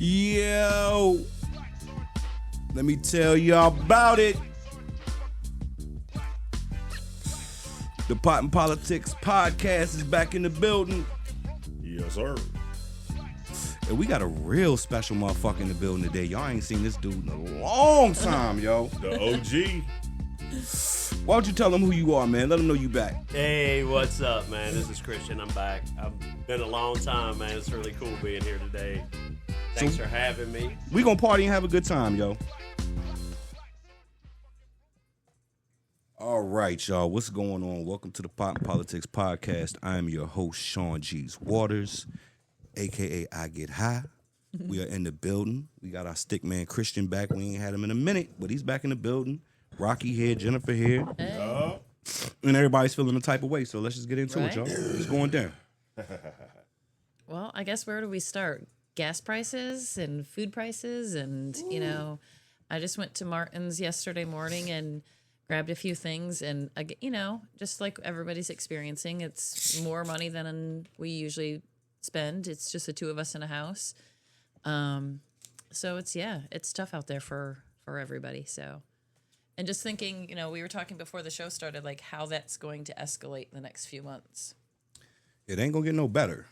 Yo, let me tell y'all about it. The Pot and Politics podcast is back in the building. Yes, sir. And we got a real special motherfucker in the building today. Y'all ain't seen this dude in a long time, yo. The OG. Why don't you tell them who you are, man? Let them know you back. Hey, what's up, man? This is Christian. I'm back. I've been a long time, man. It's really cool being here today. Thanks for having me. We gonna party and have a good time, yo. All right, y'all. What's going on? Welcome to the Pot and Politics podcast. I am your host, Sean G's Waters, a.k.a. I Get High. We are in the building. We got our stick man, Christian, back. We ain't had him in a minute, but he's back in the building. Rocky here, Jennifer here. Hey. And everybody's feeling the type of way, so let's just get into it, y'all. Right. It's going down. Well, I guess where do we start? Gas prices and food prices and, you know, I just went to Martin's yesterday morning and grabbed a few things and, you know, just like everybody's experiencing, it's more money than we usually spend. It's just the two of us in a house. So it's tough out there for everybody, so. And just thinking, you know, we were talking before the show started, like how that's going to escalate in the next few months. It ain't gonna get no better.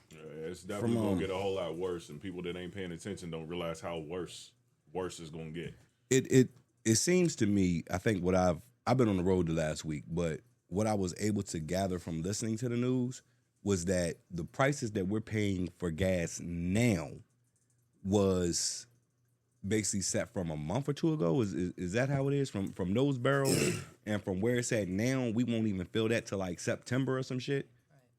It's definitely going to get a whole lot worse, and people that ain't paying attention don't realize how worse it's going to get. It seems to me, I think what I've been on the road the last week, but what I was able to gather from listening to the news was that the prices that we're paying for gas now was basically set from a month or two ago. Is that how it is? From those barrels and from where it's at now, we won't even feel that till like September or some shit.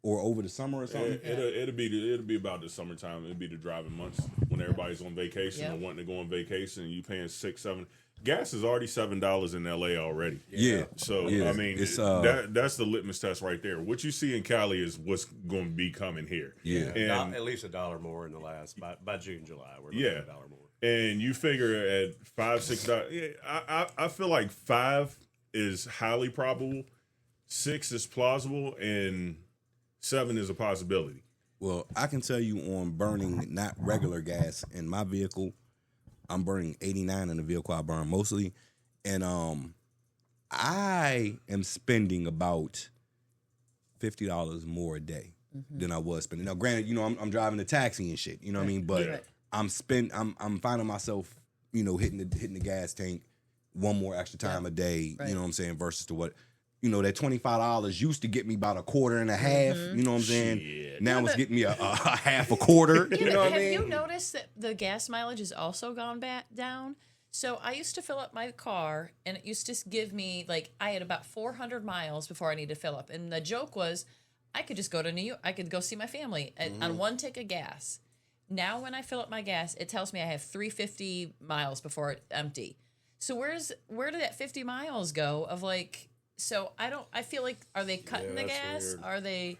Or over the summer or something? It'll be about the summertime. It'll be the driving months when everybody's on vacation or wanting to go on vacation, and you paying $6, $7. Gas is already $7 in LA already. Yeah. So yeah. I mean, it's, that's the litmus test right there. What you see in Cali is what's going to be coming here. Yeah. And At least $1 more in the last by June, July. We're looking at $1 more. And you figure at $5, $6. I feel like 5 is highly probable, 6 is plausible, and 7 is a possibility. Well, I can tell you on burning not regular gas in my vehicle, I'm burning 89 in the vehicle I burn mostly. And I am spending about $50 more a day than I was spending. Now, granted, you know, I'm driving a taxi and shit, you know what I mean? But I'm finding myself, you know, hitting the gas tank one more extra time a day, you know what I'm saying, versus to what, you know, that $25 used to get me about a quarter and a half, you know what I'm saying? Shit. Now it's getting me a half a quarter, you know what I mean? Have you noticed that the gas mileage has also gone back down? So I used to fill up my car, and it used to give me, like, I had about 400 miles before I needed to fill up. And the joke was, I could just go to New York. I could go see my family on one tank of gas. Now when I fill up my gas, it tells me I have 350 miles before it's empty. So where did that 50 miles go of, like... So I feel like, are they cutting the gas? Weird. Are they,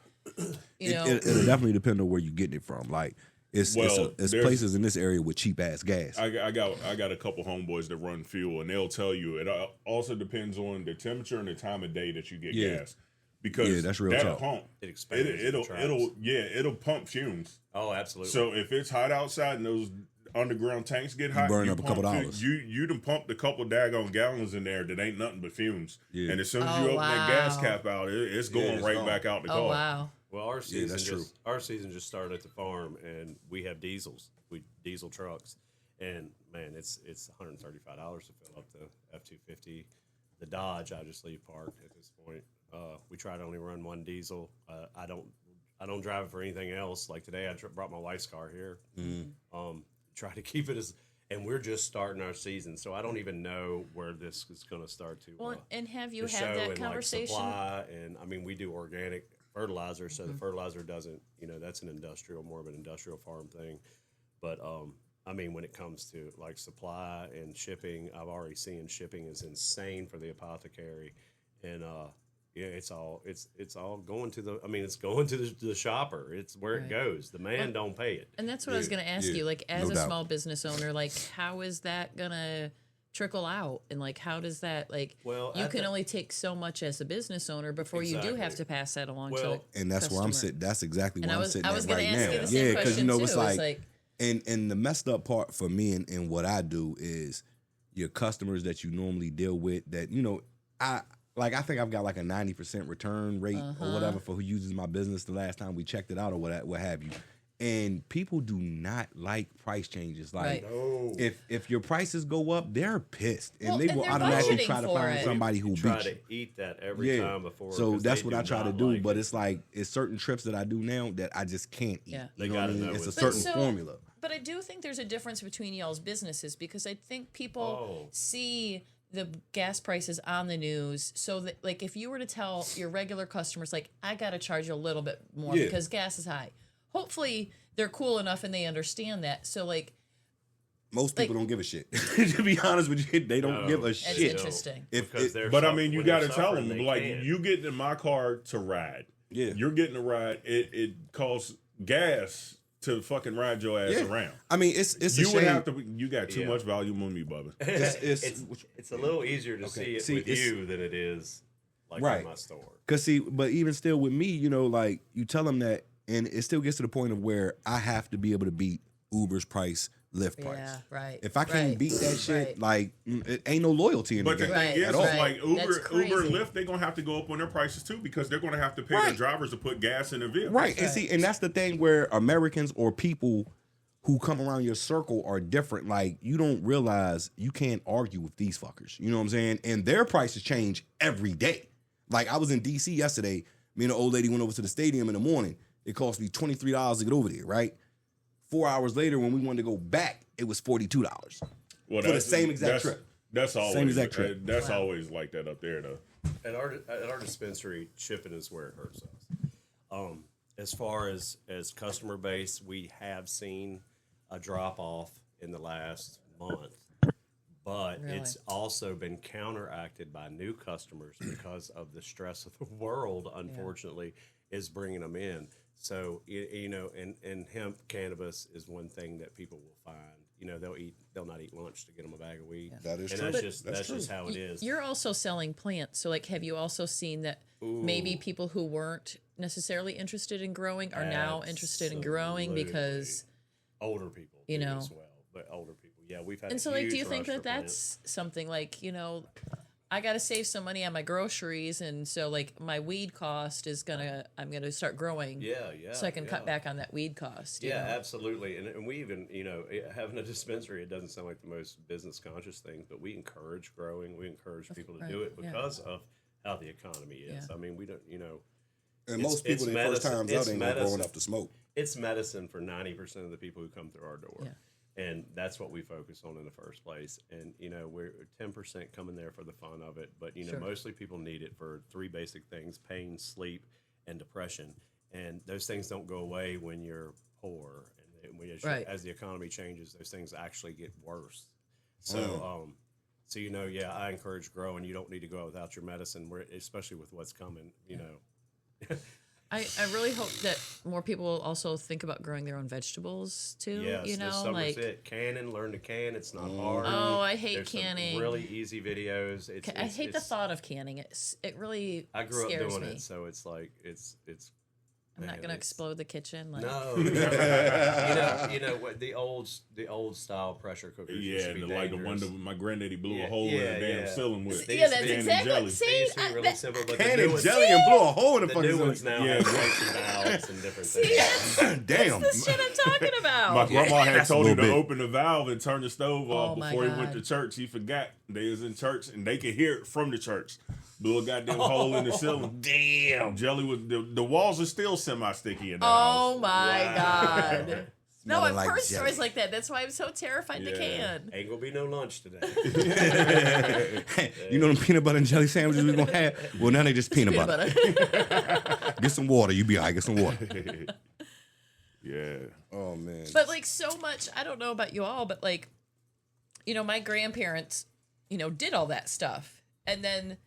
you know? It'll definitely depend on where you're getting it from. Like, it's places in this area with cheap ass gas. I got a couple homeboys that run fuel, and they'll tell you it also depends on the temperature and the time of day that you get gas. Because that's real that talk. pump, It expands. it'll pump fumes. Oh, absolutely. So if it's hot outside and those underground tanks get hot, burn you up a couple pump dollars. You done pumped a couple daggone gallons in there that ain't nothing but fumes. Yeah. And as soon as Oh, you open that gas wow. cap out, it's going it's right gone. back out the car. Oh, wow. Well, our season that's true. our season just started at the farm, and we have diesel trucks, and man, it's $135 to fill up the F-250. The Dodge I just leave parked at this point. We try to only run one diesel. I don't drive it for anything else. Like today, I brought my wife's car here. Try to keep it and we're just starting our season, so I don't even know where this is going to start to. Well, and have you the had show that and, conversation? Like, supply, and I mean, we do organic fertilizer, so the fertilizer doesn't, you know, that's more of an industrial farm thing. But I mean, when it comes to like supply and shipping, I've already seen shipping is insane for the apothecary, and yeah, it's all going to the. I mean, it's going to the shopper. It's where it goes. The man don't pay it. And that's what I was going to ask you. Like, as no a doubt. small business owner, like, how is that going to trickle out? And, like, how does that, like, Well, you can only take so much as a business owner before you do have Exactly. to pass that along Well, to the And that's where I'm customer. sitting. That's exactly And where I I'm was sitting I was at gonna right ask now. you the same Yeah, because question you know too. it's like And the messed up part for me and what I do is your customers that you normally deal with that, I think I've got like a 90% return rate or whatever for who uses my business the last time we checked it out or what have you. And people do not like price changes. Like if your prices go up, they're pissed. And they will automatically try to find somebody who try beats you. to eat that every time before. So that's what I try to do. But it's like it's certain trips that I do now that I just can't eat. Yeah. You know what I mean? It's a certain formula. But I do think there's a difference between y'all's businesses because I think people see the gas prices on the news. So that, like, if you were to tell your regular customers, like, I got to charge you a little bit more because gas is high. Hopefully they're cool enough and they understand that. So, like, most people don't give a shit. To be honest with you, they don't give a shit. That's interesting. But I mean, you got to tell them, like, you get in my car to ride. Yeah. You're getting a ride. It costs gas to fucking ride your ass around. I mean, it's a you shame. would have to. You got too much volume on me, Bubba. It's a little easier to see it with you than it is like in my store. Cause see, but even still with me, like you tell them that, and it still gets to the point of where I have to be able to beat Uber's price, Lyft price. Yeah, right. If I can't beat that shit, like it ain't no loyalty in the game. But the thing is, at all. like Uber and Lyft, they're gonna have to go up on their prices too because they're gonna have to pay their drivers to put gas in their vehicles. Right. And see, and that's the thing where Americans or people who come around your circle are different. Like, you don't realize you can't argue with these fuckers. You know what I'm saying? And their prices change every day. Like, I was in D.C. yesterday. Me and the old lady went over to the stadium in the morning. It cost me $23 to get over there, right? 4 hours later, when we wanted to go back, it was $42 for the same exact trip. That's always same exact trip. That's always like that up there, though. At our dispensary, shipping is where it hurts us. As far as customer base, we have seen a drop off in the last month, but it's also been counteracted by new customers because of the stress of the world. Unfortunately, is bringing them in. So and hemp cannabis is one thing that people will find. They'll not eat lunch to get them a bag of weed. That is and true. That's just how it is. You're also selling plants. So, like, have you also seen that maybe people who weren't necessarily interested in growing are now interested in growing because older people, as well. But older people, we've had. And so, like, do you think that that's something like, I got to save some money on my groceries, and so, like, my weed cost is I'm gonna start growing. So I can cut back on that weed cost. You know? Absolutely. And we even, having a dispensary, it doesn't sound like the most business conscious thing, but we encourage growing. We encourage people to do it because of how the economy is. I mean, we don't, And most people, their first times out ain't growing up to smoke. It's medicine for 90% of the people who come through our door. Yeah. And that's what we focus on in the first place. And, we're 10% coming there for the fun of it. But, mostly people need it for three basic things: pain, sleep, and depression. And those things don't go away when you're poor. And as the economy changes, those things actually get worse. So, I encourage growing. You don't need to go out without your medicine, especially with what's coming, I really hope that more people will also think about growing their own vegetables too. Yes, this summer's it. Canning, learn to can. It's not hard. Oh, I hate There's canning. Some really easy videos. I hate the thought of canning. It really I grew up scares doing me. it, so it's like it's. I'm not gonna explode the kitchen. Like. No, what the old style pressure cookers. Yeah, like the one that my granddaddy blew a hole in the damn ceiling with. That's exactly. Jelly. See, really simple, but Can and jelly and blew a hole in the the fucking new ceiling. ones now have valves and different See, things. Damn. that's the shit I'm talking about. My grandma had told him to bit. open the valve and turn the stove off my before he God. went to church. He forgot they was in church and they could hear it from the church. Blew a goddamn hole in the ceiling. Damn. Jelly was the walls are still semi-sticky in that Oh house. my God. No, I've like heard jelly. stories like that. That's why I'm so terrified to can. Ain't gonna be no lunch today. You know them peanut butter and jelly sandwiches we gonna have? Well, now they just peanut butter. Get some water. You be all right. Get some water. Yeah. Oh, man. But like so much, I don't know about you all, but like, my grandparents, did all that stuff. And then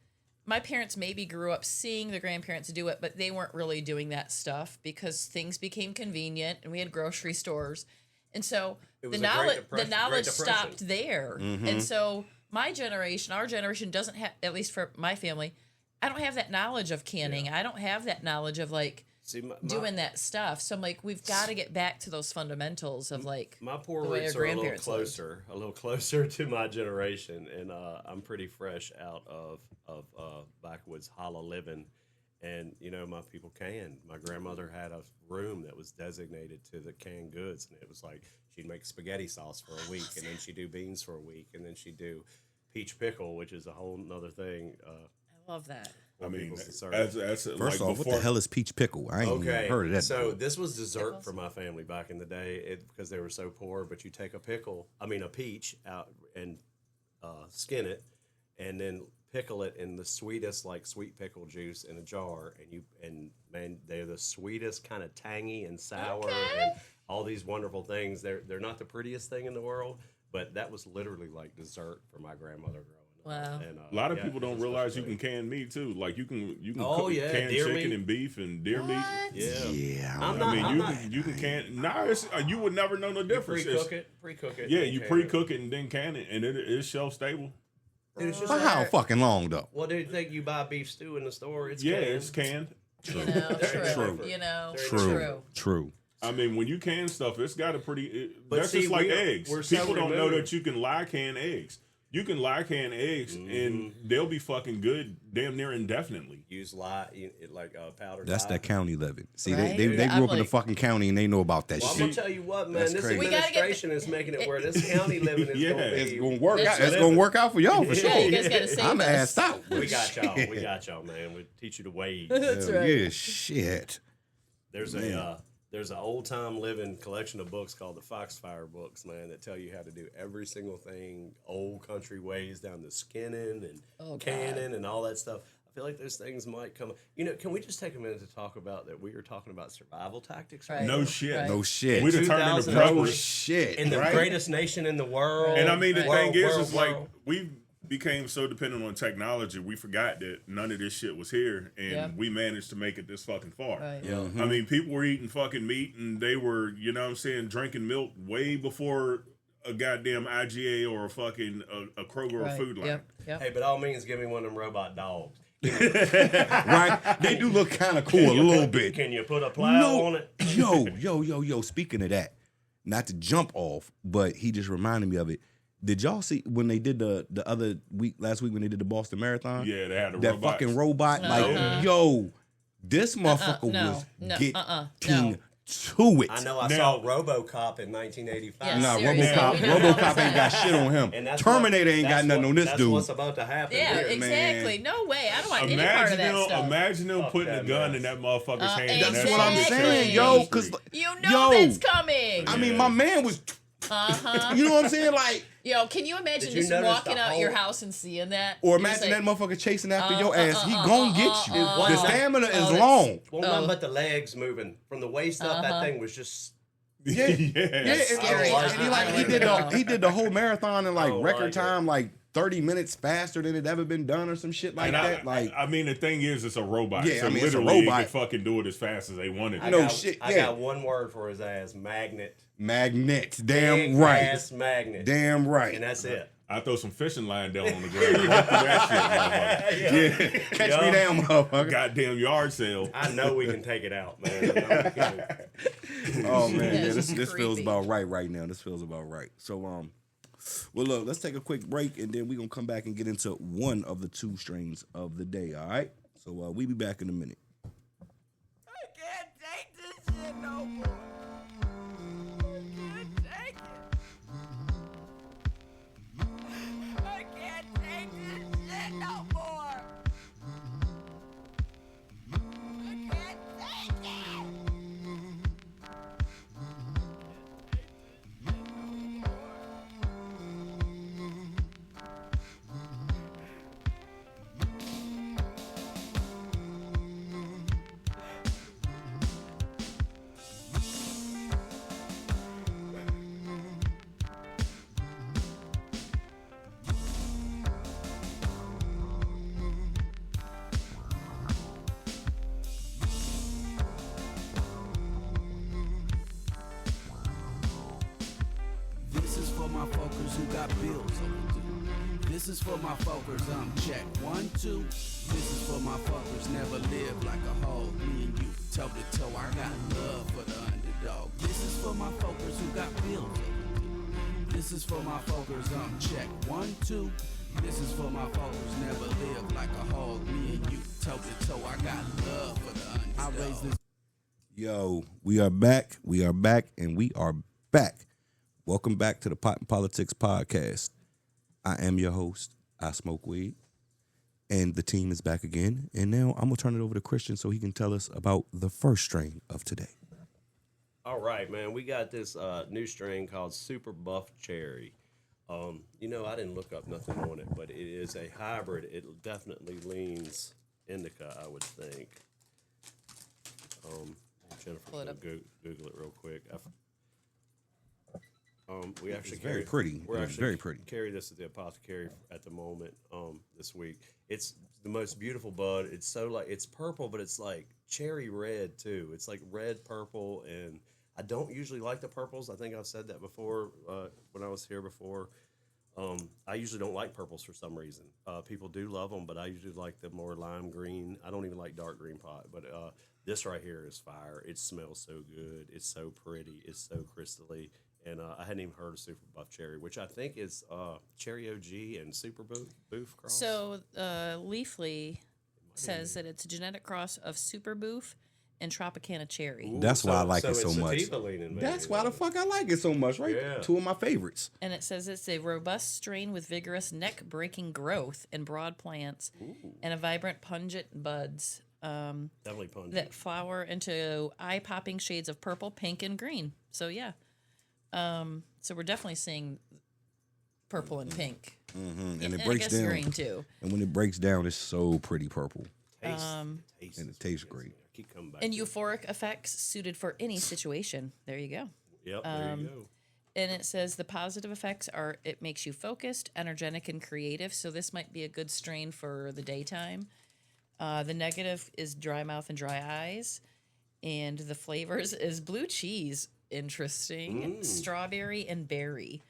my parents maybe grew up seeing their grandparents do it, but they weren't really doing that stuff because things became convenient and we had grocery stores. And so the knowledge stopped there. Mm-hmm. And so our generation doesn't have, at least for my family, I don't have that knowledge of canning. I don't have that knowledge of like See, doing that stuff. So I'm like, we've got to get back to those fundamentals of like my poor the way roots our are a little grandparents lived. closer to my generation, and I'm pretty fresh out of backwoods holla living. And you know, my people canned. My grandmother had a room that was designated to the canned goods, and it was like she'd make spaghetti sauce for a week, and then she'd do beans for a week, and then she'd do peach pickle, which is a whole nother thing. I love that. I mean, that's First like off, what the hell is peach pickle? I ain't even heard of that. So before. this was dessert for my family back in the day because they were so poor. But you take a peach out and skin it, and then pickle it in the sweetest, like sweet pickle juice in a jar, and man, they're the sweetest, kind of tangy and sour, and all these wonderful things. They're not the prettiest thing in the world, but that was literally like dessert for my grandmother growing up. Wow. And, a lot of people don't realize you can can meat too. Like you can Oh, cook yeah, canned deer chicken meat. and beef and deer meat. Yeah. Yeah, I'm not- You can can. Nah, it's, you would never know the difference. Pre-cook it. Yeah, and you can pre-cook it and then can it, and it is shelf stable. Dude, it's just for like- how fucking long though? Well, do you think you buy beef stew in the store? It's Yeah, canned. it's canned. You know, True. You know, True. I mean, when you can stuff, it's got a pretty. But That's see, just like we're eggs. so People don't know removed. that you can lie can eggs. You can lie can eggs, and they'll be fucking good damn near indefinitely. Use like powdered. That's lye. that county living. See, Right? they Yeah, grew I'm up in the like- fucking county and they know about that Well, I'm shit. gonna tell you what, man. That's This crazy. We gotta get- administration is making it where this county living is Yeah, gonna be. It's gonna work It's out. It's living. gonna work out for y'all for sure. Yeah, you guys gotta save I'm us. assed out. We got y'all. We got y'all, man. We teach you the ways. That's Hell right. Yeah, shit. There's an old time living collection of books called the Foxfire books, man, that tell you how to do every single thing, old country ways down to skinning and canning and all that stuff. I feel like those things might come. You know, can we just take a minute to talk about that? We are talking about survival tactics, Right. No shit. Right. No shit. We'd have turned into 2000 No preppers. shit. in the right? greatest nation in the world. And I mean, the World, thing is, world, is like world. we became so dependent on technology, we forgot that none of this shit was here, and Yeah. we managed to make it this fucking far. Right. Yeah. I mean, people were eating fucking meat, and they were, you know what I'm saying, drinking milk way before a goddamn IGA or a fucking a Kroger or Right. Food Line. Yep. Hey, by all means, give me one of them robot dogs. Right? They do look kind of cool a little bit. Can you put a plow on it? Yo. Speaking of that, not to jump off, but he just reminded me of it. Did y'all see when they did the other week, last week when they did the Boston Marathon? Yeah, they had the that robots. fucking robot. Like, Uh-uh. yo, this motherfucker no, was no. getting to it. I know I Now- saw RoboCop in 1985. Yeah, Nah, seriously. RoboCop ain't got shit on him. And that's Terminator ain't got that's nothing on this that's dude. what's about to happen. Yeah, here. exactly. No way. I don't want any part of that stuff. Imagine them Fuck putting a that gun mess. in that motherfucker's hand. and That's that what I'm fucking saying, shit. yo. Cause You know yo, that's coming. I mean, my man was. You know what I'm saying? Like, Yo, can you imagine Did you just notice walking the out your whole- house and seeing that? or You're imagine just that like, motherfucker chasing after your ass. He gon' get you. Dude, The stamina is that's- long. Well, nothing but the legs moving from the waist up. That thing was just. Yeah, Yeah. and scary. he did the whole marathon in like I don't record like it. time, like 30 minutes faster than it ever been done or some shit like And that. Like, I mean, the thing is, it's a robot. Yeah, so I mean, it's a literally, robot. It can fucking do it as fast as they wanted. I No got, shit, I yeah. got one word for his ass: magnet. magnets. Damn Big right. ass magnet. Damn right. And that's it. I throw some fishing line down on the ground. And run through that shit, Yeah. Catch me down, motherfucker. motherfucker. Goddamn yard sale. I know we can take it out, man. Oh man, yeah, That's this feels creepy. about right now. This feels about right. So well look, let's take a quick break and then we're gonna come back and get into one of the two strains of the day. All right. So we'll be back in a minute. I can't take this shit no more. I can't take it. I can't take this shit no more. I can't take it. This is for my fuckers who got bills overdue. This is for my folkers, check 1, 2. This is for my folkers, never live like a hoe. Me and you, toe to toe, I got love for the underdog. This is for my folkers who got bills. This is for my folkers, check 1, 2. This is for my folkers, never live like a hoe. Me and you, toe to toe, I got love for the underdog. I raise this. Yo, we are back, and we are back. Welcome back to the Pot and Politics Podcast. I am your host, I Smoke Weed, and the team is back again. And now I'm going to turn it over to Christian so he can tell us about the first strain of today. All right, man. We got this new strain called Super Buff Cherry. You know, I didn't look up nothing on it, but it is a hybrid. It definitely leans indica, I would think. Jennifer, Pull it up. Google it real quick. We actually It's very pretty. It's very pretty. Carry this at the apothecary at the moment. This week, it's the most beautiful bud. It's so like it's purple, but it's like cherry red too. It's like red purple, and I don't usually like the purples. I think I've said that before when I was here before. I usually don't like purples for some reason. People do love them, but I usually like the more lime green. I don't even like dark green pot, but this right here is fire. It smells so good. It's so pretty. It's so crystally. And I hadn't even heard of Super Buff Cherry, which I think is Cherry OG and Super Boof cross. So Leafly says that it's a genetic cross of Super Boof and Tropicana Cherry. Ooh, That's why I like it so it's much. sativa leaning, maybe, That's why the then. fuck I like it so much, right? Yeah. Two of my favorites. And it says it's a robust strain with vigorous neck-breaking growth and broad plants and a vibrant, pungent buds Definitely pungent. that flower into eye-popping shades of purple, pink, and green. So, yeah. So we're definitely seeing purple and pink. Mm-hmm. And it I breaks guess down. green, too. And when it breaks down, it's so pretty purple. Taste, And it tastes great. I keep coming back. And to it. euphoric effects suited for any situation. There you go. Yep, there you go. And it says the positive effects are it makes you focused, energetic, and creative. So this might be a good strain for the daytime. The negative is dry mouth and dry eyes. And the flavors is blue cheese, interesting, strawberry, and berry.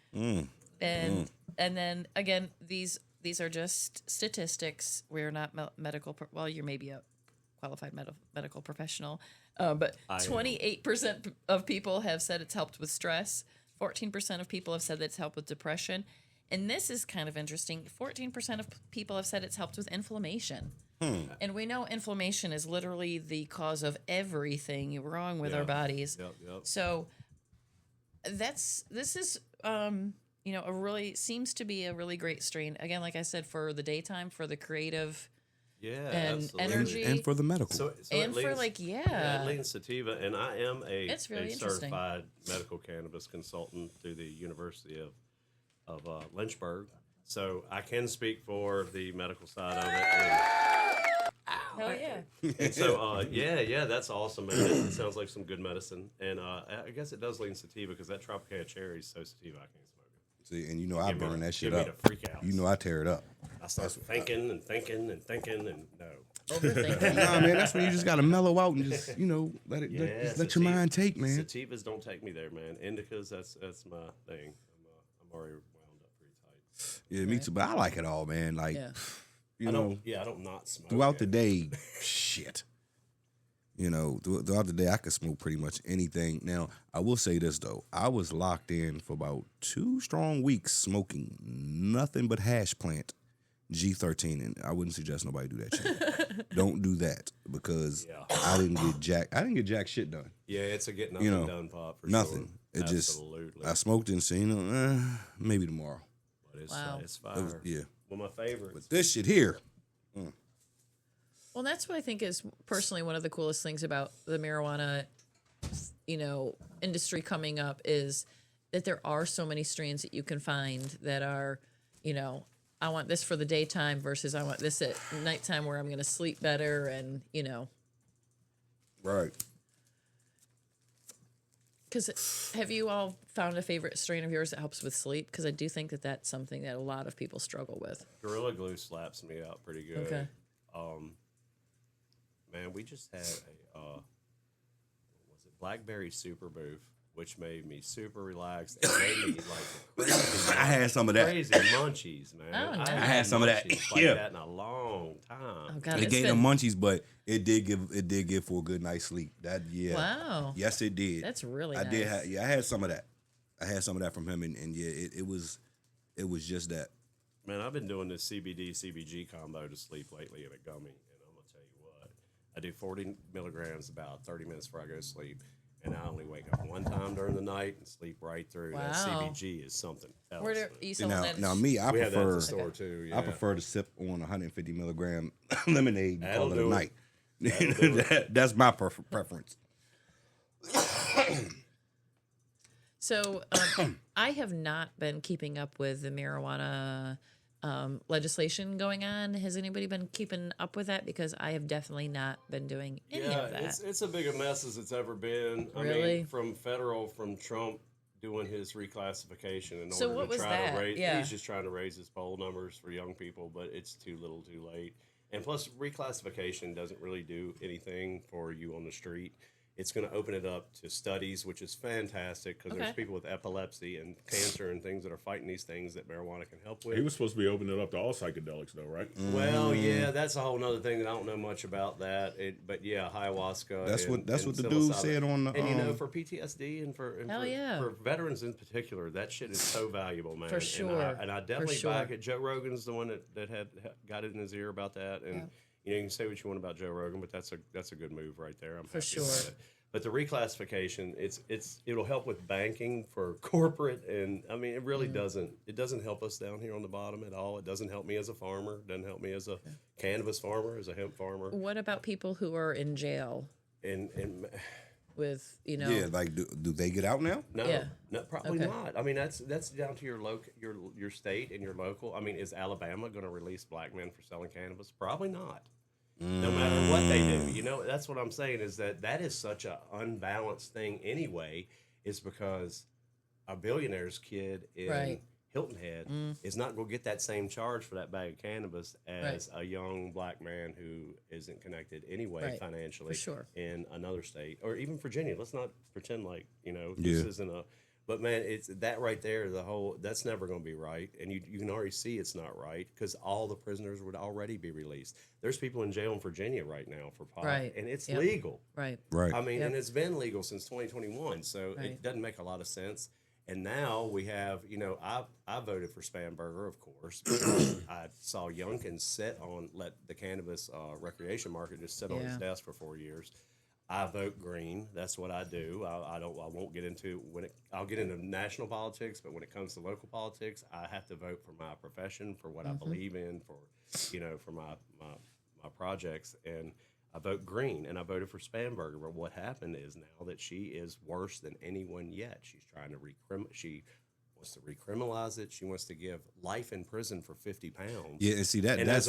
And then again, these are just statistics. We're not medical. Well, you're maybe a qualified medical professional, but 28% of people have said it's helped with stress. 14% of people have said that it's helped with depression. And this is kind of interesting. 14% of people have said it's helped with inflammation. And we know inflammation is literally the cause of everything wrong with our bodies. Yep. So this is a really seems to be a really great strain. Again, like I said, for the daytime, for the creative Yeah, and absolutely. energy. And for the medical. So and it for leans, yeah. it leans sativa, and I am It's really a interesting. certified medical cannabis consultant through the University of Lynchburg. So I can speak for the medical side of it. Hell yeah. And so, yeah, that's awesome, man. It sounds like some good medicine. And I guess it does lean sativa because that Tropicana cherry is so sativa I can't smoke it. See, and you know I Give me burn the- that shit give me up. the freak outs. You know I tear it up. I start thinking and no. Overthinking. Nah, man, that's when you just gotta mellow out and just, let it just let your mind take, man. Sativas don't take me there, man. Indicas, that's my thing. I'm already wound up pretty tight. Yeah, me too. But I like it all, man. Like, Yeah. you I know, don't not smoke. throughout it. the day, shit. Throughout the day, I could smoke pretty much anything. Now, I will say this, though. I was locked in for about 2 strong weeks smoking nothing but hash plant G13, and I wouldn't suggest nobody do that shit. Don't do that because I didn't get jack shit done. Yeah, it's a get nothing done pop for Nothing. sure. It just, Absolutely. I smoked it and said, maybe tomorrow. But it's, Wow. it's It was- fire. yeah. One of my favorites. But this shit here, Well, that's what I think is personally one of the coolest things about the marijuana, industry coming up is that there are so many strains that you can find that are, I want this for the daytime versus I want this at nighttime where I'm going to sleep better and, right. Because have you all found a favorite strain of yours that helps with sleep? Because I do think that that's something that a lot of people struggle with. Gorilla Glue slaps me out pretty good. Okay. Man, we just had a what was it Blackberry Super Booth which made me super relaxed and made me like crazy. I had some of that. Crazy munchies, man. Oh, nice. I I had some of that. munchies like Yeah. that in a long time. Oh God, It it's gave been, them munchies, but it did give for a good night's sleep. That Wow. Yes, it did. That's really I nice. did have I had some of that. I had some of that from him, and yeah, it was just that. Man, I've been doing this CBD-CBG combo to sleep lately in a gummy, and I'm going to tell you what. I do 40 milligrams about 30 minutes before I go to sleep, and I only wake up one time during the night and sleep right through. That Wow. CBG is something else. Where do man. you selling that? Now me, I We have that at prefer the store, too. Yeah. I prefer to sip on 150 milligram lemonade and That'll call it a do it. night. That'll do it. That's my preference. So I have not been keeping up with the marijuana legislation going on. Has anybody been keeping up with that? Because I have definitely not been doing any of that. It's a big a mess as it's ever been. I Really? mean, from Trump doing his reclassification in So order what to was try that? to raise. Yeah. He's just trying to raise his poll numbers for young people, but it's too little, too late. And plus, reclassification doesn't really do anything for you on the street. It's going to open it up to studies, which is fantastic because Okay. there's people with epilepsy and cancer and things that are fighting these things that marijuana can help with. He was supposed to be opening it up to all psychedelics, though, right? Well, yeah, that's a whole nother thing that I don't know much about that. But yeah, ayahuasca. That's what the and dude psilocybin. said on the. And you know, for PTSD and Hell for, yeah. for veterans in particular, that shit is so valuable, man. For sure. And I definitely sure. back it. Joe Rogan's the one that had got it in his ear about that. And you know, you can say what you want about Joe Rogan, but that's a good move right there. I'm For happy sure. about it. But the reclassification, it'll help with banking for corporate, and I mean, it really doesn't help us down here on the bottom at all. It doesn't help me as a farmer. It doesn't help me as a cannabis farmer, as a hemp farmer, What about people who are in jail and with, you know? Yeah, like do they get out now? no, Yeah. no, probably Okay. not. I mean, that's down to your state and your local. I mean, is Alabama going to release black men for selling cannabis? Probably not. No matter what they do, you know, that's what I'm saying is that is such an unbalanced thing anyway, is because a billionaire's kid in Right. Hilton Head is not going to get that same charge for that bag of cannabis as a young black man who isn't connected anyway Right. financially For sure. in another state or even Virginia. Let's not pretend like, you know, Yeah. this isn't a. But man, it's that right there. That's never going to be right, and you can already see it's not right because all the prisoners would already be released. There's people in jail in Virginia right now for pot, Right. and it's Yep. legal. Right. Right. I mean, Yep. and it's been legal since 2021, so Right. it doesn't make a lot of sense. And now we have, you know, I voted for Spanberger, of course. Because I saw Youngkin let the cannabis recreation market just sit on his Yeah. desk for 4 years. I vote green. That's what I do. I won't get into I'll get into national politics, but when it comes to local politics, I have to vote for my profession, for what I believe in, for my projects, and I vote green. And I voted for Spanberger. But what happened is now that she is worse than anyone yet. She's trying to she wants to recriminalize it. She wants to give life in prison for 50 pounds. Yeah, and see that. And that's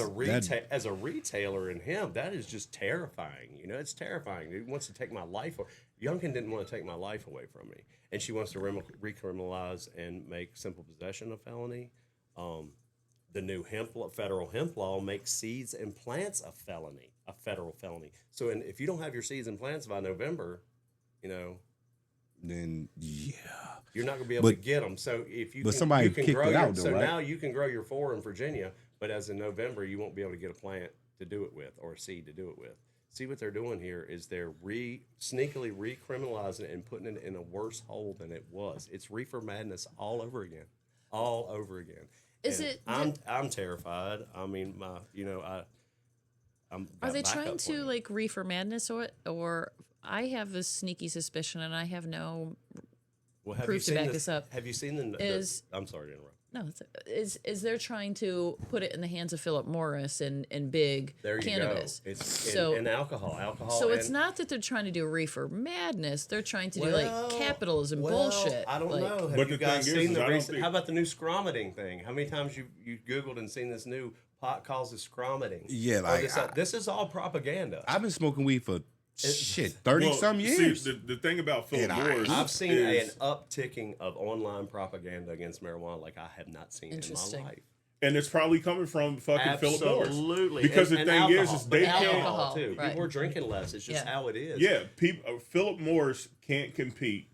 as a retailer in him, that is just terrifying. You know, it's terrifying. He wants to take my life. Youngkin didn't want to take my life away from me, and she wants to recriminalize and make simple possession a felony. The new federal hemp law makes seeds and plants a federal felony. So, if you don't have your seeds and plants by November, you know, then yeah. you're not going to be able to But- get them. So if you but can, somebody you can kicked grow it your, out, though, so right? now you can grow your 4 in Virginia, but as in November, you won't be able to get a plant to do it with or a seed to do it with. See what they're doing here is they're sneakily recriminalizing it and putting it in a worse hole than it was. It's reefer madness all over again, all over again. Is And it- I'm terrified. I mean, I'm. Are they got backup trying to plans. like reefer madness or I have this sneaky suspicion and I have no Well, have proof you to seen back this? this up? Have you seen the? I'm sorry to interrupt. No, is they're trying to put it in the hands of Philip Morris and big There you cannabis. go. It's So- and alcohol. So it's and- not that they're trying to do reefer madness. They're trying to do Well, like capitalism bullshit. I don't like, know. Have But you the guys thing is, seen is the I don't recent? think- How about the new scromiting thing? How many times you Googled and seen this new pot causes scromiting? Yeah, Or like, this is all propaganda. I've been smoking weed for 30-some years. See, the thing about Philip And Morris, I've seen is, an upticking of online propaganda against marijuana like I have not seen in my Interesting. life. and it's probably coming from fucking Philip Morris. Absolutely. Because And the thing alcohol, is but they alcohol can't. too. Right. People are drinking less. It's just Yeah. how it is. Yeah, Philip Morris can't compete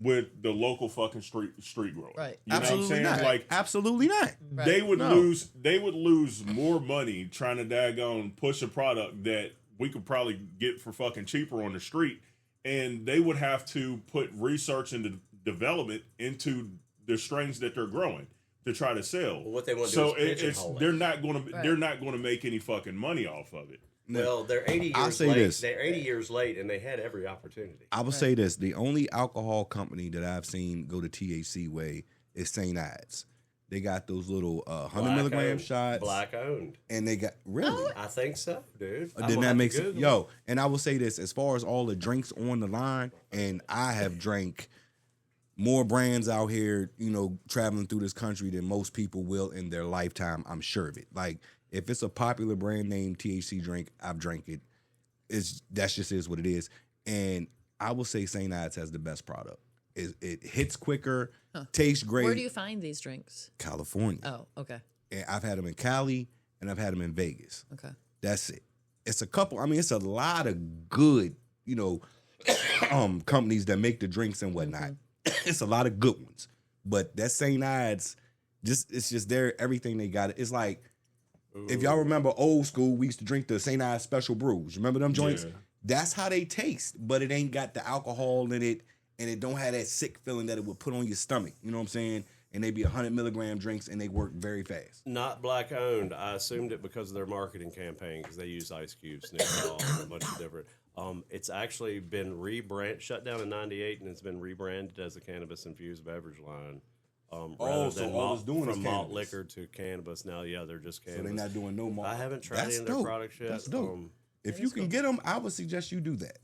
with the local fucking street grower. Right. You know what I'm Absolutely saying? not. Like Absolutely not. Right. they would No. lose more money trying to daggone push a product that we could probably get for fucking cheaper on the street, and they would have to put research and development into the strains that they're growing to try to sell. Well, what they want to so do is it's pigeonhole it. they're not going to Right. they're not going to make any fucking money off of it. Well, they're 80 I'll years say late. this. They're 80 years late, and they had every opportunity. I will say this: the only alcohol company that I've seen go the THC way is St. Ides. They got those little 100 milligram shots, Black owned. and they got really. I think so, dude. I'm Didn't gonna that have make to sense? Google Yo, and I will say this: as far as all the drinks on the line, and I have drank more brands out here, traveling through this country than most people will in their lifetime. I'm sure of it. Like, if it's a popular brand name THC drink, I've drank it. That's just is what it is. And I will say St. Ides has the best product. It hits quicker, tastes great. Where do you find these drinks? California. Oh, okay. And I've had them in Cali, and I've had them in Vegas. Okay. That's it. It's a couple. I mean, it's a lot of good, companies that make the drinks and whatnot. It's a lot of good ones. But that St. Ides, it's just there. Everything they got. It's like, if y'all remember old school, we used to drink the St. Ides Special Brews. Remember them joints? Yeah. That's how they taste, but it ain't got the alcohol in it, and it don't have that sick feeling that it would put on your stomach. You know what I'm saying? And they be 100 milligram drinks, and they work very fast. Not black owned. I assumed it because of their marketing campaign, because they use Ice Cube, Snoop Dogg, and a bunch of different. It's actually been shut down in '98, and it's been rebranded as a cannabis infused beverage line. Rather so than all it's doing is from malt cannabis. liquor to cannabis. Now, yeah, they're just So cannabis. they're not doing no more. I haven't tried That's any of their dope. products yet. That's dope. If That you is can cool. get them, I would suggest you do that.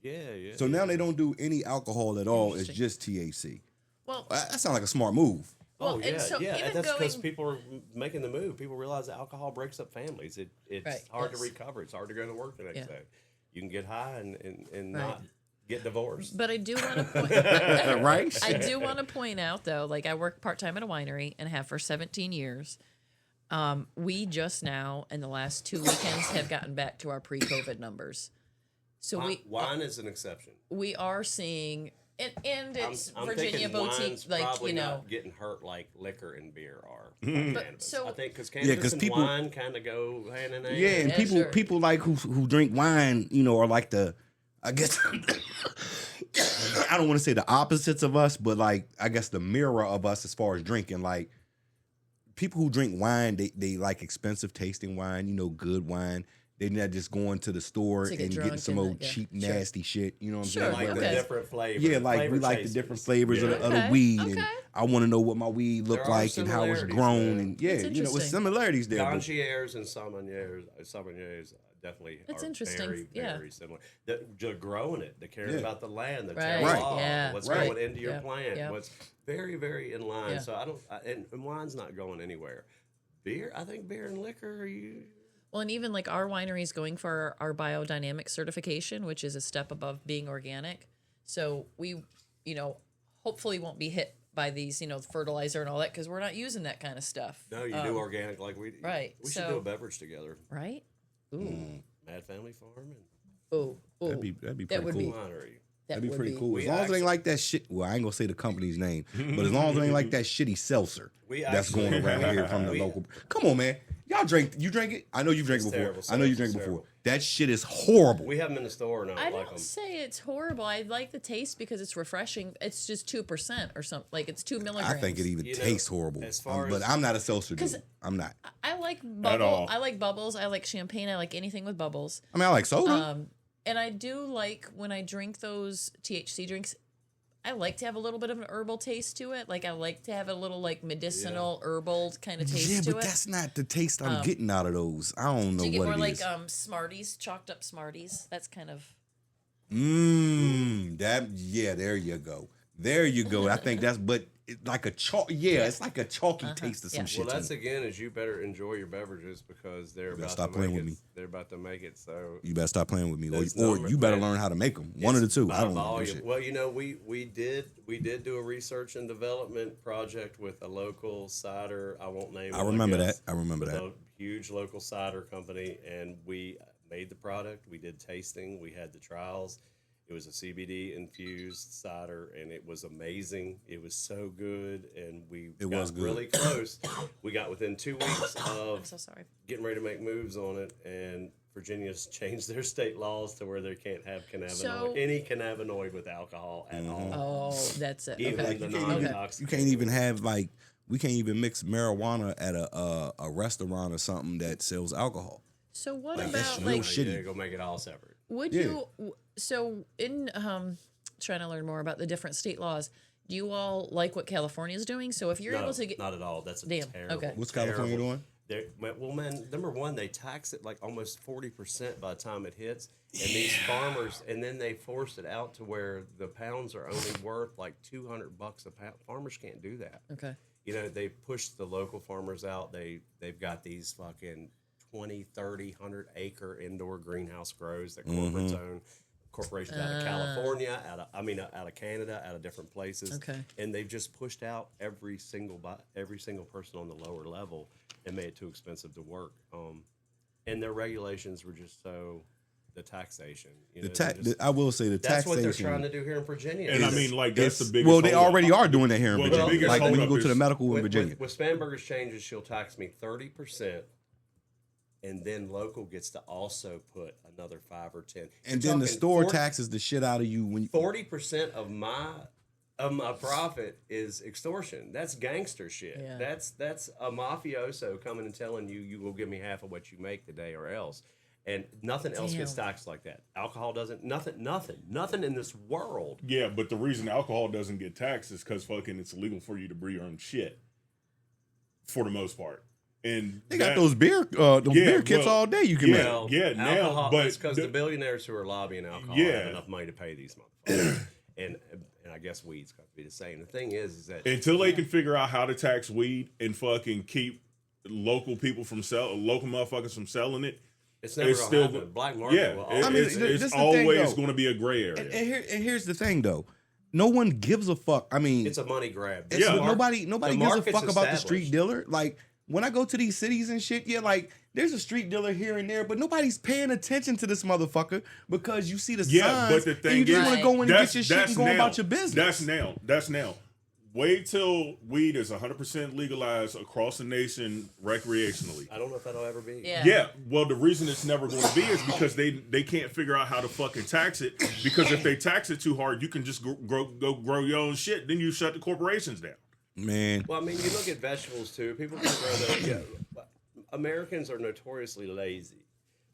Yeah. So now they don't do any alcohol at all. It's Interesting. just THC. Well, That sounds like a smart move. well, Oh and yeah, so yeah. even That's because going, people are making the move. People realize that alcohol breaks up families. It's Right, hard yes. to recover. It's hard to go to work the next Yeah. day. You can get high and Right. not get divorced. but I do want to point. Right? I do want to point out though, like I work part time at a winery and have for 17 years. We just now in the last 2 weekends have gotten back to our pre-COVID numbers. So Wine is an exception. we are seeing and it's I'm Virginia thinking boutique, wine's like probably you know. not getting hurt like liquor and beer are. Cannabis. so- I think because 'cause cannabis and people- wine kind of go hand in hand. Yeah, and Yeah, people sure. people like who drink wine, are like I guess I don't want to say the opposites of us, but like I guess the mirror of us as far as drinking. Like people who drink wine, they like expensive tasting wine, good wine. They're not just going to the store To get and drunk getting some and old that, yeah. cheap, Sure. nasty shit. You know what I'm Sure, saying? Like Whether the okay. different flavors. Yeah, like we flavor like the chasers. different flavors of, Yeah. the, of the Okay, weed, okay. and I want to know what my weed look There are like and how it's similarities, grown, man. and yeah, That's with interesting. similarities there. But Concierge and sommeliers definitely That's are interesting, very, yeah. very similar. The growing it, the caring Yeah. about the land, the Right, terroir, yeah, what's right. going into your Yep, plant, yep. what's very, very in line. Yeah. So and wine's not going anywhere. Beer, I think beer and liquor are you. Well, and even like our winery is going for our biodynamic certification, which is a step above being organic. So we, hopefully won't be hit by these, fertilizer and all that because we're not using that kind of stuff. No, you do organic like we do. right, We should so- do a beverage together. Right? Ooh, Mad Family Farm and ooh, ooh. that'd be That pretty would cool. be- winery. That That'd be would pretty cool. As We long as it actually- ain't like that shit. Well, I ain't gonna say the company's name, but as long as it ain't like that shitty seltzer We that's actually- going around here from the we- local. Come on, man. Y'all drink? You drink it? I know you drank it It's before. terrible. I know you It's drank it before. terrible. That shit is horrible. We have them in the store and I I don't don't like them. say it's horrible. I like the taste because it's refreshing. It's just 2% or something. Like it's 2 I milligrams. think it even You know, tastes horrible. as far But as- I'm not a seltzer dude. 'Cause- I'm not. I like At bubble. all. I like bubbles. I like champagne. I like anything with bubbles. I mean, I like soda. And I do like when I drink those THC drinks, I like to have a little bit of an herbal taste to it. Like I like to have a little like medicinal herbal kind of taste yeah, to but it. that's not the taste I'm getting out of those. I don't know Do you get what more it like is. Smarties, chalked up Smarties? That's kind of There you go. There you go. I think that's like a chalk. Yeah, it's like a chalky taste of some Yeah. shit. Well, to that's me. again is you better enjoy your beverages because they're about stop to playing make with it. me. They're about to make it. So You better stop playing with me, There's or no you better man. learn how to make them. One of the two. I don't know. volume. Well, we did do a research and development project with a local cider. I won't name. I it, remember guess, that. I remember with that. A huge local cider company, and we made the product. We did tasting. We had the trials, It was a CBD infused cider, and it was amazing. It was so good, and we was got good. really close. We got within 2 weeks of I'm so sorry. getting ready to make moves on it, and Virginia's changed their state laws to where they can't have any cannabinoid with alcohol at all. Oh, that's it. Even Okay. the You can't even, non-toxic. you can't even have like we can't even mix marijuana at a restaurant or something that sells alcohol. So what Like, that's about real like? shit. Yeah, go make it all separate. Would Yeah. you? So in trying to learn more about the different state laws, do you all like what California is doing? So if you're No, able to get, not at all. That's a Damn, terrible. okay. What's California terrible- doing? Well, man, number one, they tax it like almost 40% by the time it hits, and these farmers, and then they force it out to where the pounds are only worth like $200 a pound. Farmers can't do that. okay, You know, they push the local farmers out. They've got these fucking 20, 30, 100-acre indoor greenhouse grows that corporates own. Corporations out of California, out of Canada, out of different places. Okay. And they've just pushed out every single person on the lower level and made it too expensive to work. And their regulations were just so the taxation. You know, they're just- I will say the that's what taxation. they're trying to do here in Virginia. And I It's- mean, like that's the It's- biggest. well, they holdup. already are doing that here in Well, the Virginia. biggest Like when you holdup go to the is- medical in Virginia. With Spanberger's changes, she'll tax me 30%, and then local gets to also put another 5 or 10. And then the store taxes the shit out of you when you 40% of my profit is extortion. That's gangster shit. Yeah. That's a mafioso coming and telling you will give me half of what you make today or else. And nothing else gets Damn. taxed like that. Alcohol doesn't. Nothing in this world. Yeah, but the reason alcohol doesn't get taxed is because fucking it's illegal for you to brew your own shit. For the most part, and they got those beer beer kits well, all day you can yeah. make. Well, now, alcohol, but it's because the- the billionaires who are lobbying alcohol Yeah. have enough money to pay these motherfuckers. and I guess weed's got to be the same. The thing is that Until they can figure out how to tax weed and fucking keep local people from local motherfuckers from selling it, it's never it's going still to happen. Black market yeah, will it- always. I mean, it's this the thing, always though. going to be a gray area. And here's the thing though, no one gives a fuck. I mean, it's a money grab. it's- Yeah. nobody the gives a market's fuck about the street established. dealer. Like when I go to these cities and shit, yeah, like there's a street dealer here and there, but nobody's paying attention to this motherfucker because you see the Yeah, signs but the and thing you just is, want to go in and that's- get your shit that's and go now. about your business. That's now. Wait till weed is 100% legalized across the nation recreationally. I don't know if that'll ever be. yeah, Yeah, well, the reason it's never going to be is because they can't figure out how to fucking tax it. Because if they tax it too hard, you can just go grow your own shit. Then you shut the corporations down. Man, Well, I mean, you look at vegetables too. People can grow their. Yeah, Americans are notoriously lazy.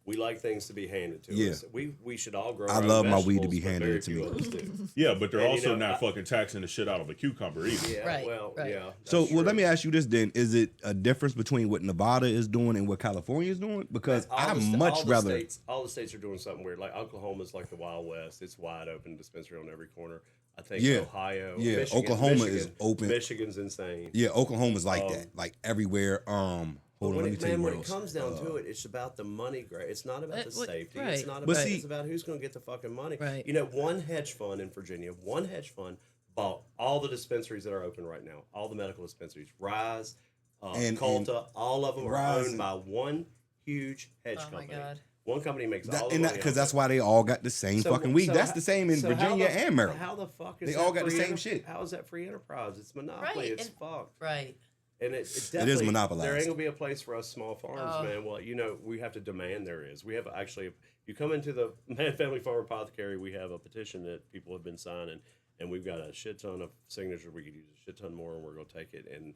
We like things to be handed to Yeah. us. We should all grow. I our own love my weed to vegetables, be but handed very to few me. of us do. Yeah, but they're And, also you know, not fucking taxing the shit out of a cucumber either. Yeah, Right, well, right. yeah. so that's well, let true. me ask you this then: is it a difference between what Nevada is doing and what California is doing? Because I'd much rather. All the states are doing something weird. Like Oklahoma's like the Wild West. It's wide open dispensary on every corner. I think Yeah. Ohio, Yeah, Michigan, Oklahoma is open. Michigan's insane. Yeah, Oklahoma's like that, like everywhere. Hold on, When let me tell you what when it else. comes down to it, it's about the money grab. It's not about the what- safety. right. It's not But about. see- It's about who's going to get the fucking money. Right. You know, one hedge fund in Virginia, one hedge fund bought all the dispensaries that are open right now, all the medical dispensaries, Rise, And- Colta, all of them are Rise owned and- by one huge hedge Oh my company. God. One company makes all That, the and money. because that's why they all got the same fucking weed. That's the same in Virginia and Maryland. How the fuck is They that all got the free same shit. How is that free enterprise? It's monopoly. Right, It's and- fucked. right. And it definitely, monopolized. There ain't gonna be a place for us small farms, man. Well, you know, we have to demand there is. We have actually, if you come into the Mad Family Farm Apothecary, we have a petition that people have been signing, and we've got a shit ton of signatures. We could use a shit ton more, and we're gonna take it and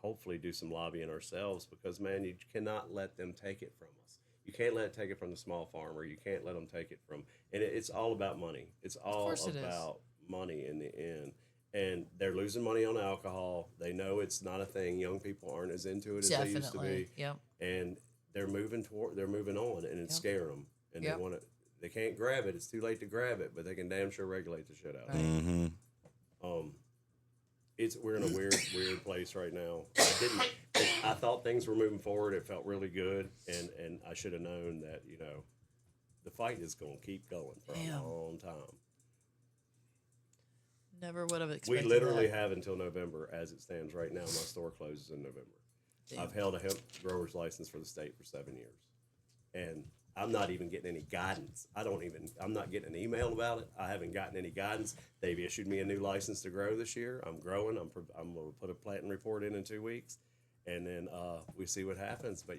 hopefully do some lobbying ourselves because, man, you cannot let them take it from us. You can't let it take it from the small farmer. You can't let them take it from, and it's all about money. It's all course it is. about money in the end. And they're losing money on alcohol. They know it's not a thing. Young people aren't as into it as they used to Definitely. be. Yep. And they're moving on, and it's Yep. scaring them. And Yep. they want to. They can't grab it. It's too late to grab it, but they can damn sure regulate the shit out of it. Mm-hmm. We're in a weird place right now. I thought things were moving forward. It felt really good, and I should have known that the fight is going to keep going for Damn. a long time. Never would have We expected literally that. have until November as it stands right now. My store closes in November. Damn. I've held a hemp grower's license for the state for 7 years. And I'm not even getting any guidance. I'm not getting an email about it. I haven't gotten any guidance. They've issued me a new license to grow this year. I'm growing. I'm going to put a planting report in 2 weeks, and then we see what happens. But,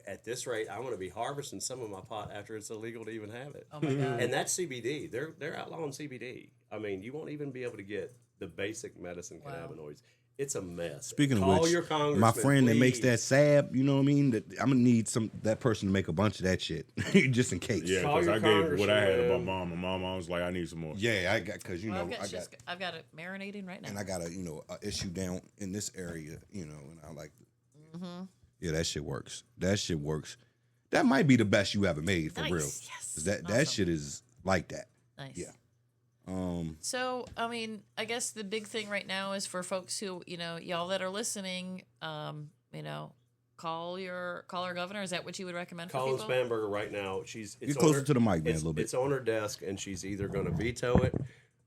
at this rate, I'm going to be harvesting some of my pot after it's illegal to even have it. Oh my God. And that's CBD. They're outlawing CBD. I mean, you won't even be able to get the basic medicine cannabinoids. It's a mess. Speaking Call of which, your congressman, my friend that makes please. that salve, you know what I mean? I'm gonna need that person to make a bunch of that shit, just in case. Yeah, Call because your I gave what I had to my congressman. mom. My mom was like, I need some more. Yeah, I got because Well, I've got it marinating right now. and I got a issue down in this area, and I like. Yeah, that shit works. That shit works. That might be the best you ever made for Nice, real. yes. 'Cause that Awesome. shit is like that. Nice. Yeah. So, I mean, I guess the big thing right now is for folks who, y'all that are listening, call our governor. Is that what you would recommend for Colin people? Spanberger right now. It's Get on closer her- to the mic, man, a it's- little bit. It's on her desk, and she's either going to veto it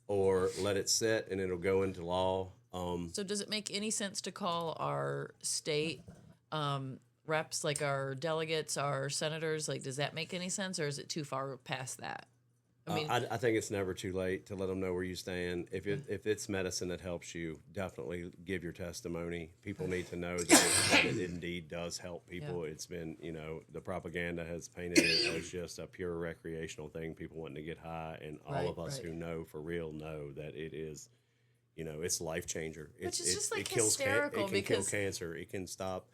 or let it sit, and it'll go into law. So, does it make any sense to call our state reps, like our delegates, our senators? Like, does that make any sense, or is it too far past that? I mean, I think it's never too late to let them know where you stand. If it's medicine that helps you, definitely give your testimony. People need to know that it indeed does help people. Yeah. It's been, the propaganda has painted it as just a pure recreational thing, people wanting to get high, and all of us who know for real know that it is, it's life changer. Which is just, like, it kills hysterical it can kill because- cancer. It can stop.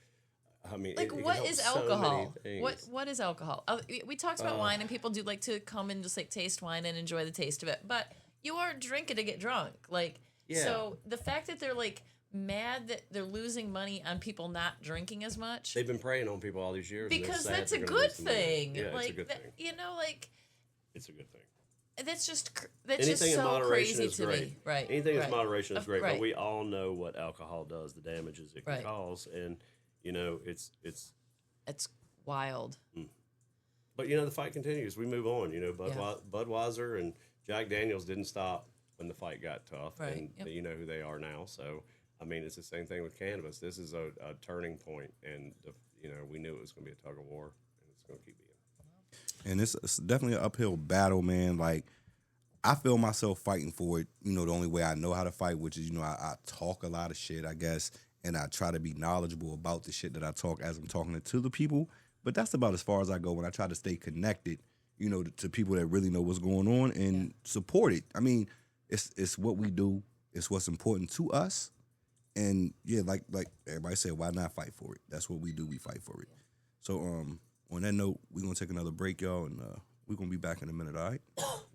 I mean, like, it can what help is so many alcohol? things. What is alcohol? We talked about wine, and people do like to come and just like taste wine and enjoy the taste of it. But you aren't drinking to get drunk. Like, so the fact that they're like mad that they're losing money on people not drinking as much, They've been preying on people all these years. and they're because sad that's a they're gonna good lose the money. thing. Yeah, like it's a good that, thing. like It's a good thing. that's just Anything just in so moderation crazy is to great. me. Right. Anything right. in moderation is Of- great, right. but we all know what alcohol does, the damages it can Right. cause, and it's. It's wild. But the fight continues. We move on. Budweiser and Jack Daniels didn't stop when the fight got tough, Right. and Yep. you know who they are now. So I mean, it's the same thing with cannabis. This is a turning point, and we knew it was going to be a tug of war, and it's going to keep being. And it's definitely an uphill battle, man. Like, I feel myself fighting for it, the only way I know how to fight, which is, I talk a lot of shit, I guess, and I try to be knowledgeable about the shit that I talk as I'm talking to the people. But that's about as far as I go when I try to stay connected, to people that really know what's going on and support it. I mean, it's what we do. It's what's important to us. And, yeah, like everybody said, why not fight for it? That's what we do. We fight for it. So, on that note, we're going to take another break, y'all, and we're going to be back in a minute, all right?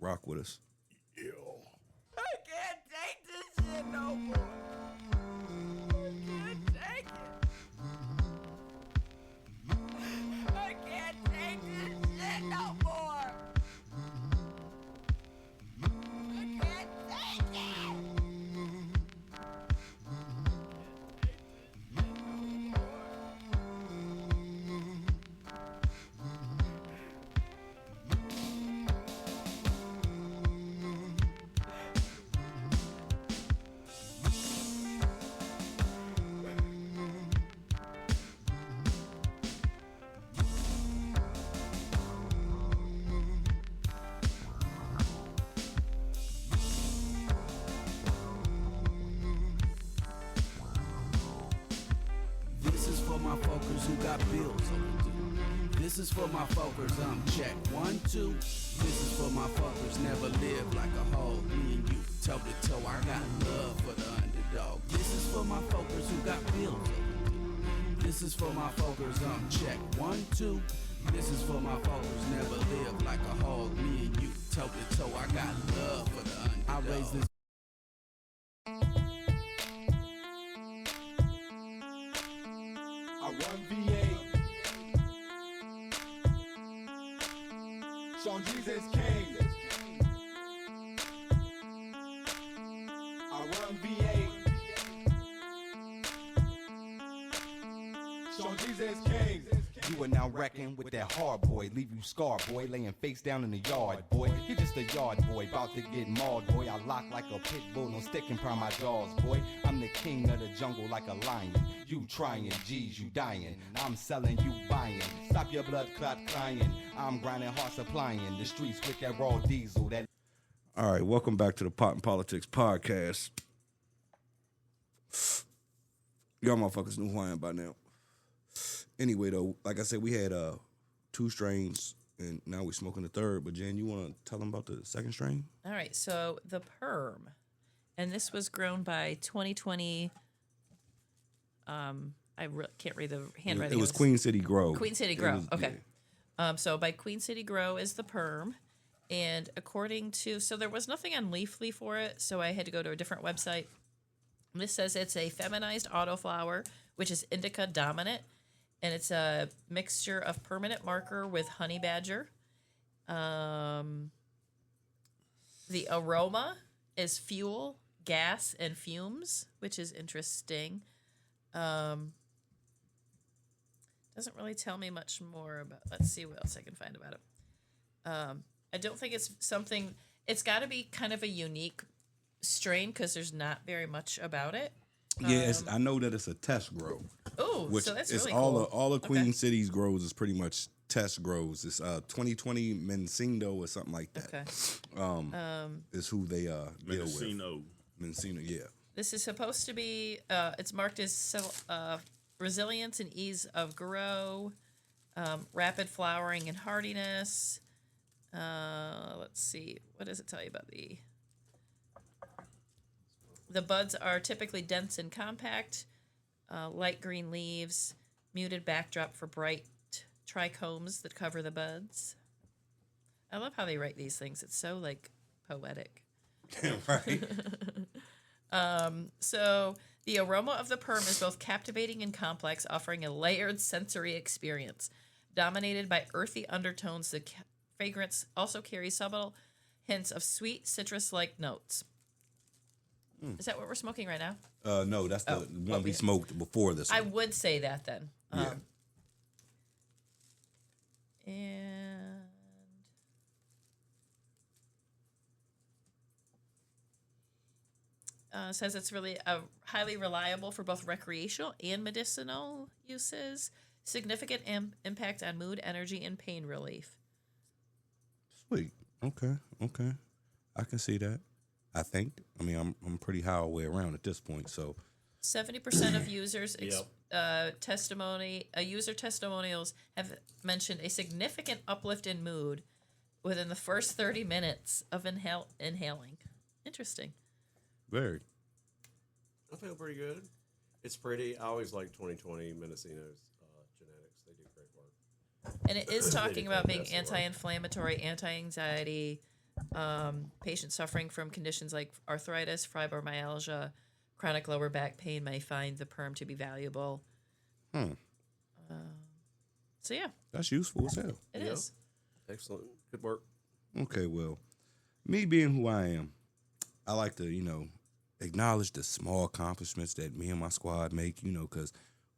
Rock with us. I can't take this shit no more. I can't take it. I can't take this shit no more. I can't take it. This is for my folkers who got bills overdue. This is for my folkers, check 1, 2. This is for my folkers, never lived like a hoe. Me and you, toe to toe, I got love for the underdog. This is for my folkers who got bills overdue. This is for my folkers, check 1, 2. This is for my folkers, never lived like a hog. Me and you, toe to toe, I got love for the underdog. I raised this I run V8. Sean Jesus King. I run V8. Sean Jesus King. You are now wrecking with that hard boy. Leave you scarred, boy. Laying face down in the yard, boy. You're just a yard boy, about to get mauled, boy. I lock like a pit bull, no stick and prime my jaws, boy. I'm the king of the jungle like a lion. You trying, G's, you dying. I'm selling, you buying. Stop your blood clot crying. I'm grinding, hard supplying. The streets with that raw diesel. That. All right, welcome back to the Pot and Politics podcast. Y'all motherfuckers knew who I am by now. Anyway, though, like I said, we had 2 strains, and now we're smoking the third. But, Jen, you want to tell them about the second strain? All right, so the Perm, and this was grown by 2020. Can't read the handwriting. It was Queen City Grow. Queen City Grow. Okay. So by Queen City Grow is the Perm, and according to there was nothing on Leafly for it, so I had to go to a different website. This says it's a feminized autoflower, which is indica dominant, and it's a mixture of permanent marker with honey badger. The aroma is fuel, gas, and fumes, which is interesting. Doesn't really tell me much more about. Let's see what else I can find about it. I don't think it's something. It's got to be kind of a unique strain because there's not very much about it. Yeah, I know that it's a test grow. Oh, which so that's is really all cool. all of Queen City's grows is pretty much test grows. It's 2020 Mendocino or something like that. Okay. Is who they deal with. Mendocino, yeah. This is supposed to be. It's marked as resilience and ease of grow, rapid flowering and hardiness. Let's see. What does it tell you about the buds are typically dense and compact, light green leaves, muted backdrop for bright trichomes that cover the buds. I love how they write these things. It's so like poetic. Right. So the aroma of the Perm is both captivating and complex, offering a layered sensory experience. Dominated by earthy undertones, the fragrance also carries subtle hints of sweet citrus-like notes. Is that what we're smoking right now? No, that's the one we smoked before this I one. would say that then. Yeah. And says it's really highly reliable for both recreational and medicinal uses. Significant impact on mood, energy, and pain relief. Sweet. Okay. I can see that. I think. I mean, I'm pretty high all the way around at this point. So 70% of users user testimonials have mentioned a significant uplift in mood within the first 30 minutes of inhaling. Interesting. very. I feel pretty good. It's pretty. I always like 2020 Mendocino's genetics. They do great work. And it is talking about being anti-inflammatory, anti-anxiety. Patients suffering from conditions like arthritis, fibromyalgia, chronic lower back pain may find the Perm to be valuable. So yeah, That's useful as hell. it is. Excellent. Good work. Okay, well, me being who I am, I like to, acknowledge the small accomplishments that me and my squad make, because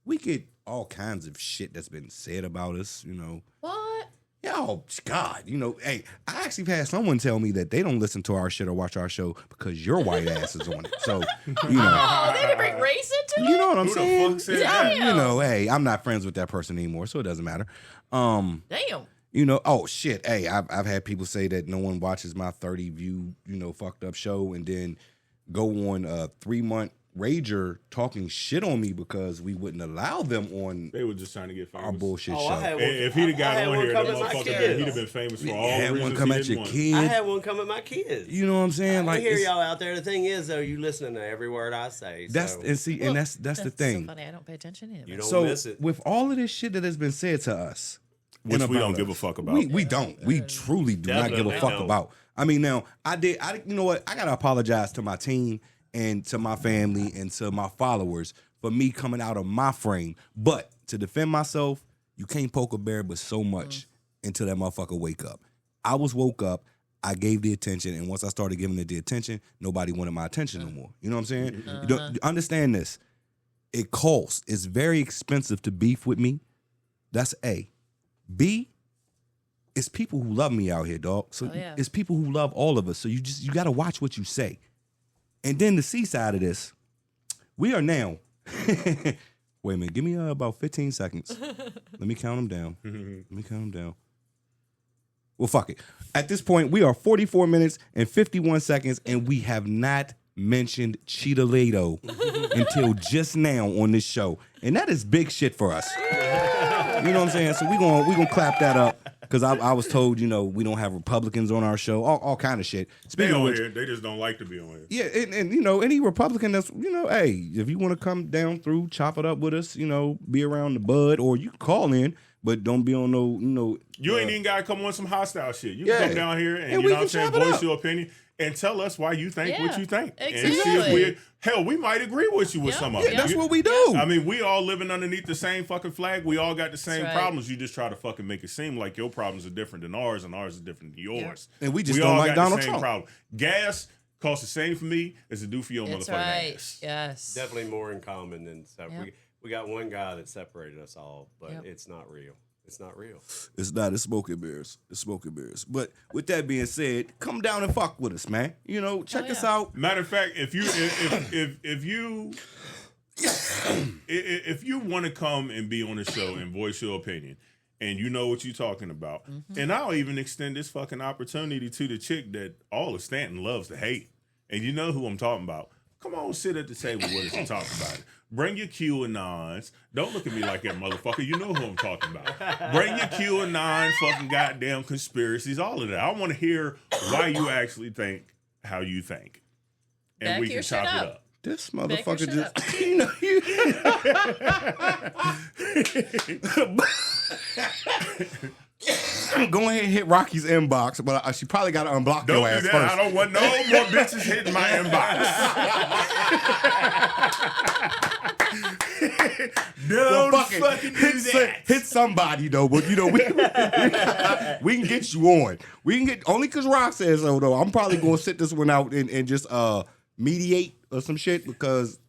we get all kinds of shit that's been said about us, What? Yeah, oh, God, hey, I actually had someone tell me that they don't listen to our shit or watch our show because your white ass is on it. So, Oh, they didn't bring race into it? you know what I'm Who the saying? fuck said that? Hey, I'm not friends with that person anymore, so it doesn't matter. Damn. Oh shit, hey, I've had people say that no one watches my 30 view, fucked up show and then go on a 3-month rager talking shit on me because we wouldn't allow them on They were just trying to get famous. our bullshit Oh, show. I had one. If he'd have got I had on one here, that come at my motherfucker, kids. he'd have been famous for all Had the one reasons come he at didn't your want. kids. I had one come at my kids. You know what I'm saying? I hear it's- y'all out there. The thing is, though, you listening to every word I say. That's so and see, and that's the So thing. funny. I don't pay attention to him. you don't So miss it. with all of this shit that has been said to us, Which and we about don't give a us, fuck about. We don't. We truly do not give a Definitely fuck don't. about. I mean, now you know what? I gotta apologize to my team and to my family and to my followers for me coming out of my frame. But to defend myself, you can't poke a bear but so much until that motherfucker wake up. I was woke up. I gave the attention, and once I started giving it the attention, nobody wanted my attention no more. You know what I'm saying? You understand this? It costs. It's very expensive to beef with me. That's A. B, it's people who love me out here, dog. So it's people who love all of us. So you got to watch what you say. And then the C side of this, we are now. Wait a minute, give me about 15 seconds. Let me count them down. Well, fuck it. At this point, we are 44 minutes and 51 seconds, and we have not mentioned Cheetah-Lado until just now on this show. And that is big shit for us. You know what I'm saying? So we gonna clap that up. Because I was told, we don't have Republicans on our show, all kind of shit. Speaking of which, they just don't like to be on here. Yeah, and any Republican that's, hey, if you want to come down through, chop it up with us, be around the bud, or you can call in, but don't be on no. You ain't even got to come on some hostile shit. You can come down here and you we know what I'm can saying, chop it voice up. your opinion and tell us why you think what you think. Exactly. And see if we might agree with you with some of it. Yeah, that's what we do. I mean, we all living underneath the same fucking flag. We all got the same right. problems. You just try to fucking make it seem like your problems are different than ours and ours is different than yours. And we just don't like got Donald the same Trump. problem. Gas costs the same for me as it do for your That's motherfucking right. ass. Yes. Definitely more in common than separate. Yep. We got one guy that separated us all, but Yep. it's not real. It's not real. It's not. It's smoke and mirrors. But with that being said, come down and fuck with us, man. Check us out. Matter of fact, if you want to come and be on the show and voice your opinion, and you know what you're talking about, and I'll even extend this fucking opportunity to the chick that all of Stanton loves to hate, and you know who I'm talking about. Come on, sit at the table with us and talk about it. Bring your QAnons. Don't look at me like that, motherfucker. You know who I'm talking about. Bring your QAnon fucking goddamn conspiracies, all of that. I want to hear why you actually think how you think. And Back we your can shit chop it up. up. This Back your motherfucker Don't go ahead and hit Rocky's inbox, but she probably got to unblock your do ass that. first. I don't want no more bitches hitting my inbox. Don't fucking do that. Hit somebody though, but we can get you on. We can get only because Rock says so though. I'm probably gonna sit this one out and just mediate or some shit because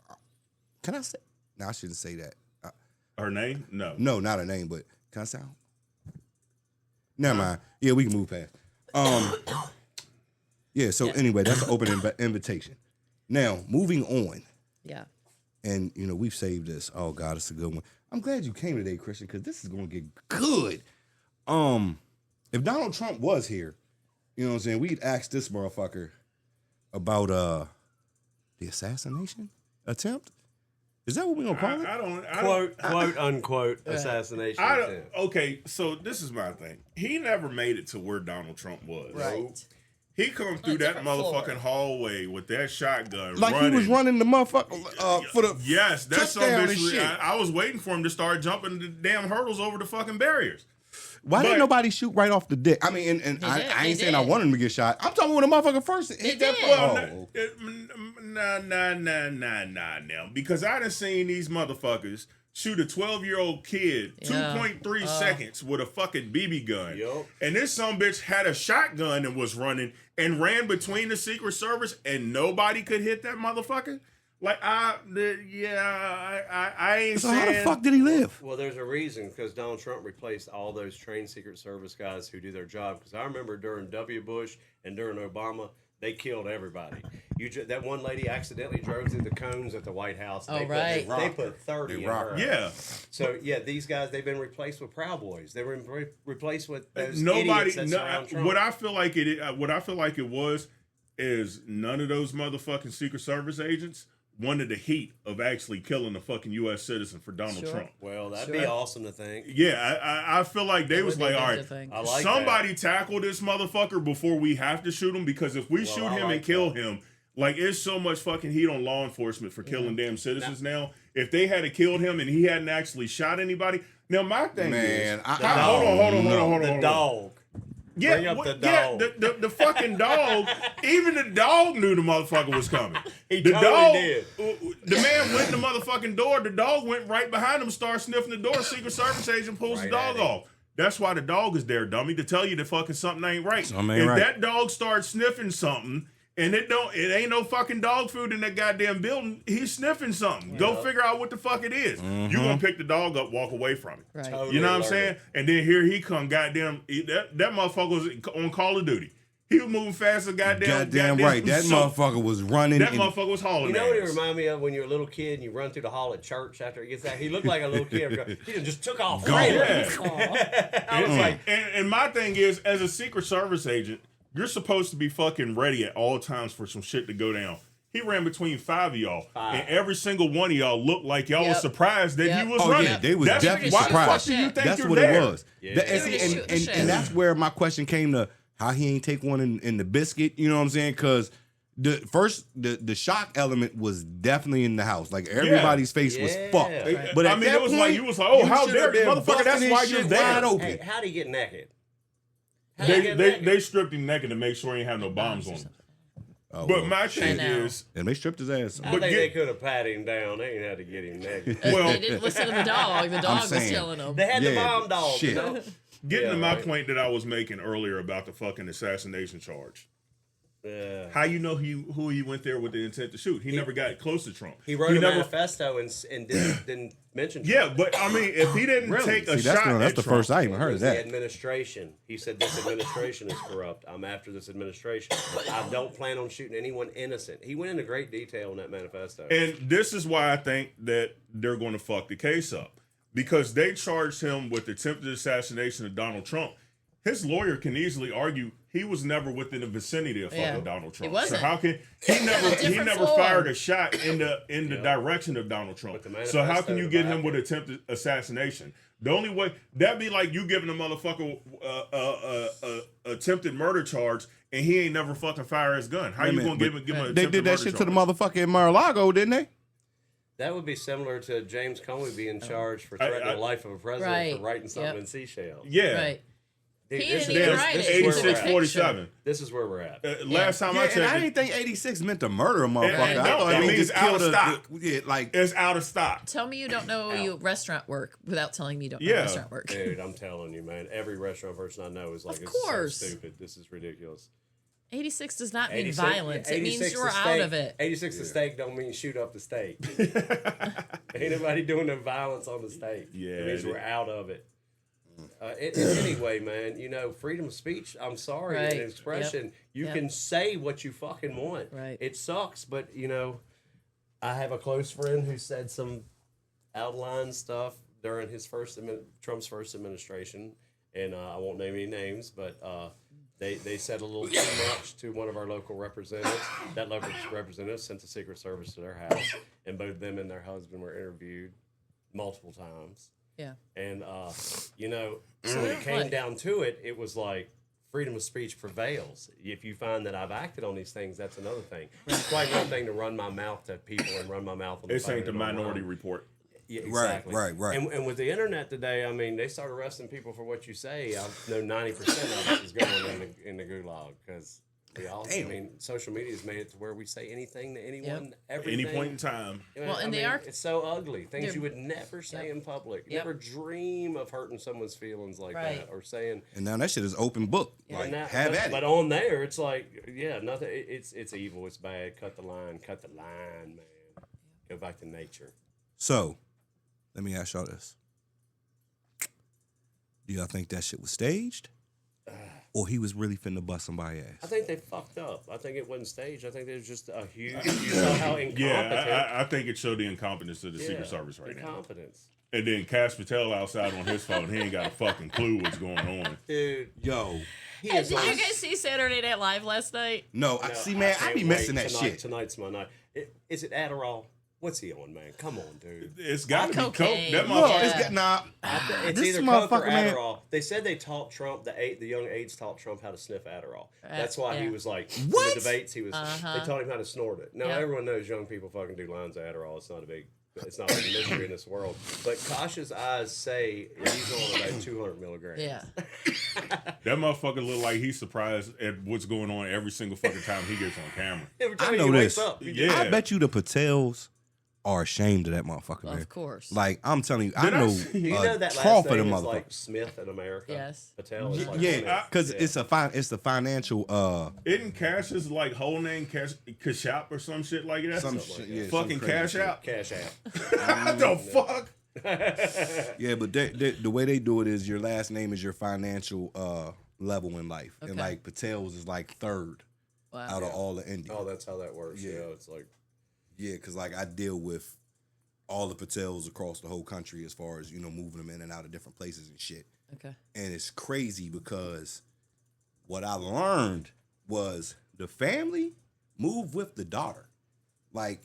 can I say? No, I shouldn't say that. Her name? No. No, not a name, but can I say? Never mind. Yeah, we can move past. Yeah. So anyway, that's an open invitation. Now moving on. Yeah. And, we've saved this. Oh, God, it's a good one. I'm glad you came today, Christian, because this is going to get good. If Donald Trump was here, you know what I'm saying, we'd ask this motherfucker about the assassination attempt. Is that what we're going to call it? I don't Quote unquote assassination attempt. Okay, so this is my thing. He never made it to where Donald Trump was. Right. He come through that different motherfucking floor. hallway with that shotgun Like running. he was running the motherfucker for the Yes, that's some touchdown and bitch. shit. I was waiting for him to start jumping the damn hurdles over the fucking barriers. Why didn't nobody shoot right off the dick? I mean, and I ain't saying I did. wanted him to get shot. I'm talking when the motherfucker first hit that. did. Well, Nah, now. Because I done seen these motherfuckers shoot a 12-year-old kid 2.3 seconds with a fucking BB gun. Yup. And this son bitch had a shotgun and was running and ran between the Secret Service and nobody could hit that motherfucker. Like, I ain't so saying... how the fuck did he live? Well, there's a reason because Donald Trump replaced all those trained Secret Service guys who do their job. Because I remember during W. Bush and during Obama, they killed everybody. That one lady accidentally drove through the cones at the White House. Oh, They right. They put 30 in her. Yeah. So, these guys, they've been replaced with Proud Boys. They were replaced with those Nobody. idiots that surround Trump. What I feel like it was is none of those motherfucking Secret Service agents wanted the heat of actually killing a fucking U.S. citizen for Donald Trump. Well, that'd be awesome to think. Yeah, I feel like they was would be like, all good to right, think. I like somebody tackle this motherfucker before we have to shoot him, because if we shoot I him like and kill him, like, it's so much fucking heat on law enforcement for killing damn citizens now. If they had killed him and he hadn't actually shot anybody. Now, my thing is... Hold on. The dog. Yeah, Bring up the dog. The fucking dog. Even the dog knew the motherfucker was coming. He the totally dog did. The man went in the motherfucking door. The dog went right behind him, started sniffing the door. Secret Service agent pulls the dog off. That's why the dog is there, dummy, to tell you that fucking something ain't right. Something ain't if right. that dog starts sniffing something and it ain't no fucking dog food in that goddamn building. He's sniffing something. Go figure out what the fuck it is. You gonna pick the dog up, walk away from it. Right. Totally You know what I'm learned saying? it. And then here he come, goddamn, that motherfucker was on Call of Duty. He was moving fast as Goddamn right. That motherfucker was running. That and- motherfucker was hauling. You know what he ass. reminded me of when you're a little kid and you run through the hall at church after he gets out? He looked like a little kid. He just took off. Gone. Right. Yeah. I was like, And my thing is, as a Secret Service agent, you're supposed to be fucking ready at all times for some shit to go down. He ran between 5 of y'all, and every single one of y'all looked like y'all was surprised that he was Oh running. yeah, they was That's definitely why the fuck surprised. do you think That's you're what there? it was. Yeah. That- They were just shooting the shit. and that's where my question came to how he ain't take one in the biscuit. You know what I'm saying? Because the shock element was definitely in the house. Like everybody's face was Yeah. fucked. Right. But I at mean, that it was point, like you was like, oh, how should dare have you, been motherfucker? busting That's his why shit you're there. wide open. hey, how'd he get naked? How'd he get They naked? stripped him naked to make sure he ain't have no bombs on him. Oh, But well, my shit. thing I know. is, And they stripped his ass. I but think get- they could have patted him down. They ain't had to get him naked. well, They didn't listen to the dog. The dog was saying. telling them. They had the Yeah, bomb dog. shit. You know? getting Yeah, to my right. point that I was making earlier about the fucking assassination charge. Yeah. How you know who he went there with the intent to shoot? He never got close to Trump. He wrote a never. manifesto and didn't mention Trump. Yeah, but I mean, if he didn't Really? take a See, that's shot, that's at the Trump, first I even It heard of was the that. administration. He said this administration is corrupt. I'm after this administration. I don't plan on shooting anyone innocent. He went into great detail in that manifesto. And this is why I think that they're going to fuck the case up, because they charged him with attempted assassination of Donald Trump. His lawyer can easily argue he was never within the vicinity of fucking Yeah. Donald Trump. He wasn't. So how can he on a never different floor. fired a shot in the direction of Donald Trump? With the So how can you manifesto get back. him with attempted assassination? The only way that'd be like you giving a motherfucker attempted murder charge and he ain't never fucking fire his gun. How Wait a you minute, gonna but give him? They did that shit to the motherfucker in Mar-a-Lago, didn't they? That would be similar to James Comey being charged for I- threatening the life of a president Right. for writing something Yep. in Seychelles. Yeah, Right. Dude, He this didn't is- even this write is it. where we're '86, at. 47. This is where we're at. Last time I Yeah, checked, and I didn't think 86 meant to murder a motherfucker. And I no, thought that he means just it's out killed of stock. Yeah, like it's out of stock. Tell me you don't know you restaurant work without telling me you don't know Yeah. restaurant work. Dude, I'm telling you, man. Every restaurant person I know is like, Of "This is course. so stupid. This is ridiculous." 86 does not mean 86 violence. It means 86 you're the out steak- of it. 86 the steak don't mean shoot up the steak. Ain't nobody doing the violence on the steak. Yeah, It means it we're is. out of it. Anyway, man, you know, freedom of speech, I'm sorry, Right. and expression, Yep. you Yep. can say what you fucking want. Right. It sucks, but, you know, I have a close friend who said some outline stuff during his Trump's first administration, and I won't name any names, but they said a little too much to one of our local representatives. That local representative sent the Secret Service to their house, and both them and their husband were interviewed multiple times. Yeah. And, you know, so when it came Like- down to it, it was like freedom of speech prevails. If you find that I've acted on these things, that's another thing. It's quite another thing to run my mouth to people and run my mouth on the This phone ain't the and online. Minority Report. Yeah, Right, exactly. right. And with the internet today, I mean, they start arresting people for what you say. I know 90% of it is going in the gulag because we all. I mean, social media has made it to where we say anything to anyone, everything. Any point in time. You know, Well, and I they mean, are- it's so ugly. Things they're- you would never say in public. Yep. Never dream of hurting someone's feelings like Right. that or saying. and now that shit is open book. Like and that- have but, at but it. on there, it's like, yeah, nothing. It's evil. It's bad. Cut the line. Cut the line, man. Go back to nature. So, let me ask y'all this: do y'all think that shit was staged, or he was really finna bust somebody's I ass? think they fucked up. I think it wasn't staged. I think there's just a huge. You saw how incompetent. Yeah, I think it showed the incompetence of the Secret Yeah, Service right now. incompetence. And then Cash Patel outside on his phone, he ain't got a fucking clue what's going on. Dude, Yo, he Hey, is did on- you guys see Saturday Night Live last night? no, I see, man, I can't be missing wait. that Tonight- shit. Tonight's my night. Is it Adderall? What's he on, man? Come on, dude. It's got to be coke. Cocaine. That Look, motherfucker. it's got nah. It's This either coke or motherfucker, man. Adderall. They said they taught Trump, the young aides taught Trump how to sniff Adderall. That's why he yeah. was like, What? in the debates, he was, they taught him how to snort it. Now, Yeah. everyone knows young people fucking do lines of Adderall. It's not a mystery in this world. But Kasha's eyes say he's on about 200 milligrams. Yeah. That motherfucker look like he's surprised at what's going on every single fucking time he gets on camera. Every time I know he wakes this. up, he Yeah. I bet you the Patels are ashamed of that motherfucker, man. Of course. Like, I'm telling you, I Did I know see- You know that trough last of the name is motherfucker. like Smith in America. Yes. Patel is like Yeah, Smith. because Yeah. it's the financial Isn't Cash's like whole name Cash App or some shit like that? some Something shit, like yeah, that. Fucking some crazy Cash shit. App. Cash App. What the fuck? Yeah, but the way they do it is your last name is your financial level in life, and Okay. like Patel's is like third Wow. out of all the Indians. Oh, that's how that works. Yeah. You know, it's like Yeah, because like I deal with all the Patels across the whole country as far as moving them in and out of different places and shit. Okay. And it's crazy because what I learned was the family moved with the daughter. Like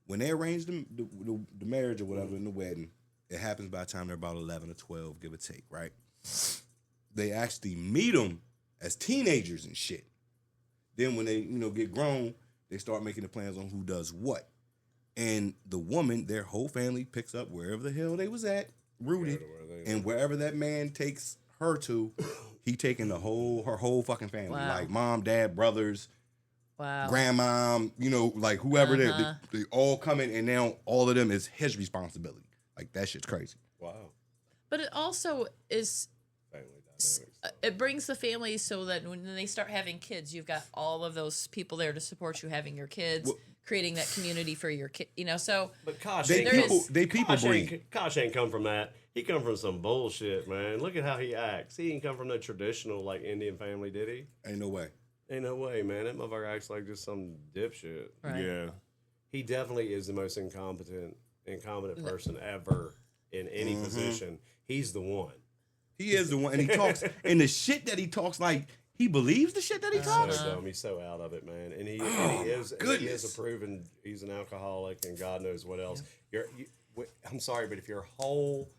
when they arrange the marriage or whatever in the wedding, it happens by the time they're about 11 or 12, give or take, right? They actually meet them as teenagers and shit. Then when they, get grown, they start making the plans on who does what. And the woman, their whole family picks up wherever the hell they was at, rooted, and wherever that man takes her to, he taking her whole fucking family, Wow. like mom, dad, brothers, Wow. grandma, like whoever Uh-huh. they all come in, and now all of them is his responsibility. Like that shit's crazy. wow. But it also is. Family dynamics. It brings the family so that when they start having kids, you've got all of those people there to support you having your kids, creating that community for your kid. So But Kosh They ain't There people, is- they people Kosh breed. Kosh ain't come from that. He come from some bullshit, man. Look at how he acts. He ain't come from the traditional like Indian family, did he? Ain't no way. Ain't no way, man. That motherfucker acts like just some dipshit. right. Yeah. He definitely is the most incompetent person ever in any position. He's the one. He is the one, and he talks, and the shit that he talks, like he believes the shit that he talks. So dumb. He's so out of it, man. And he is goodness. a proven. He's an alcoholic, and God knows what else. I'm sorry, but if your whole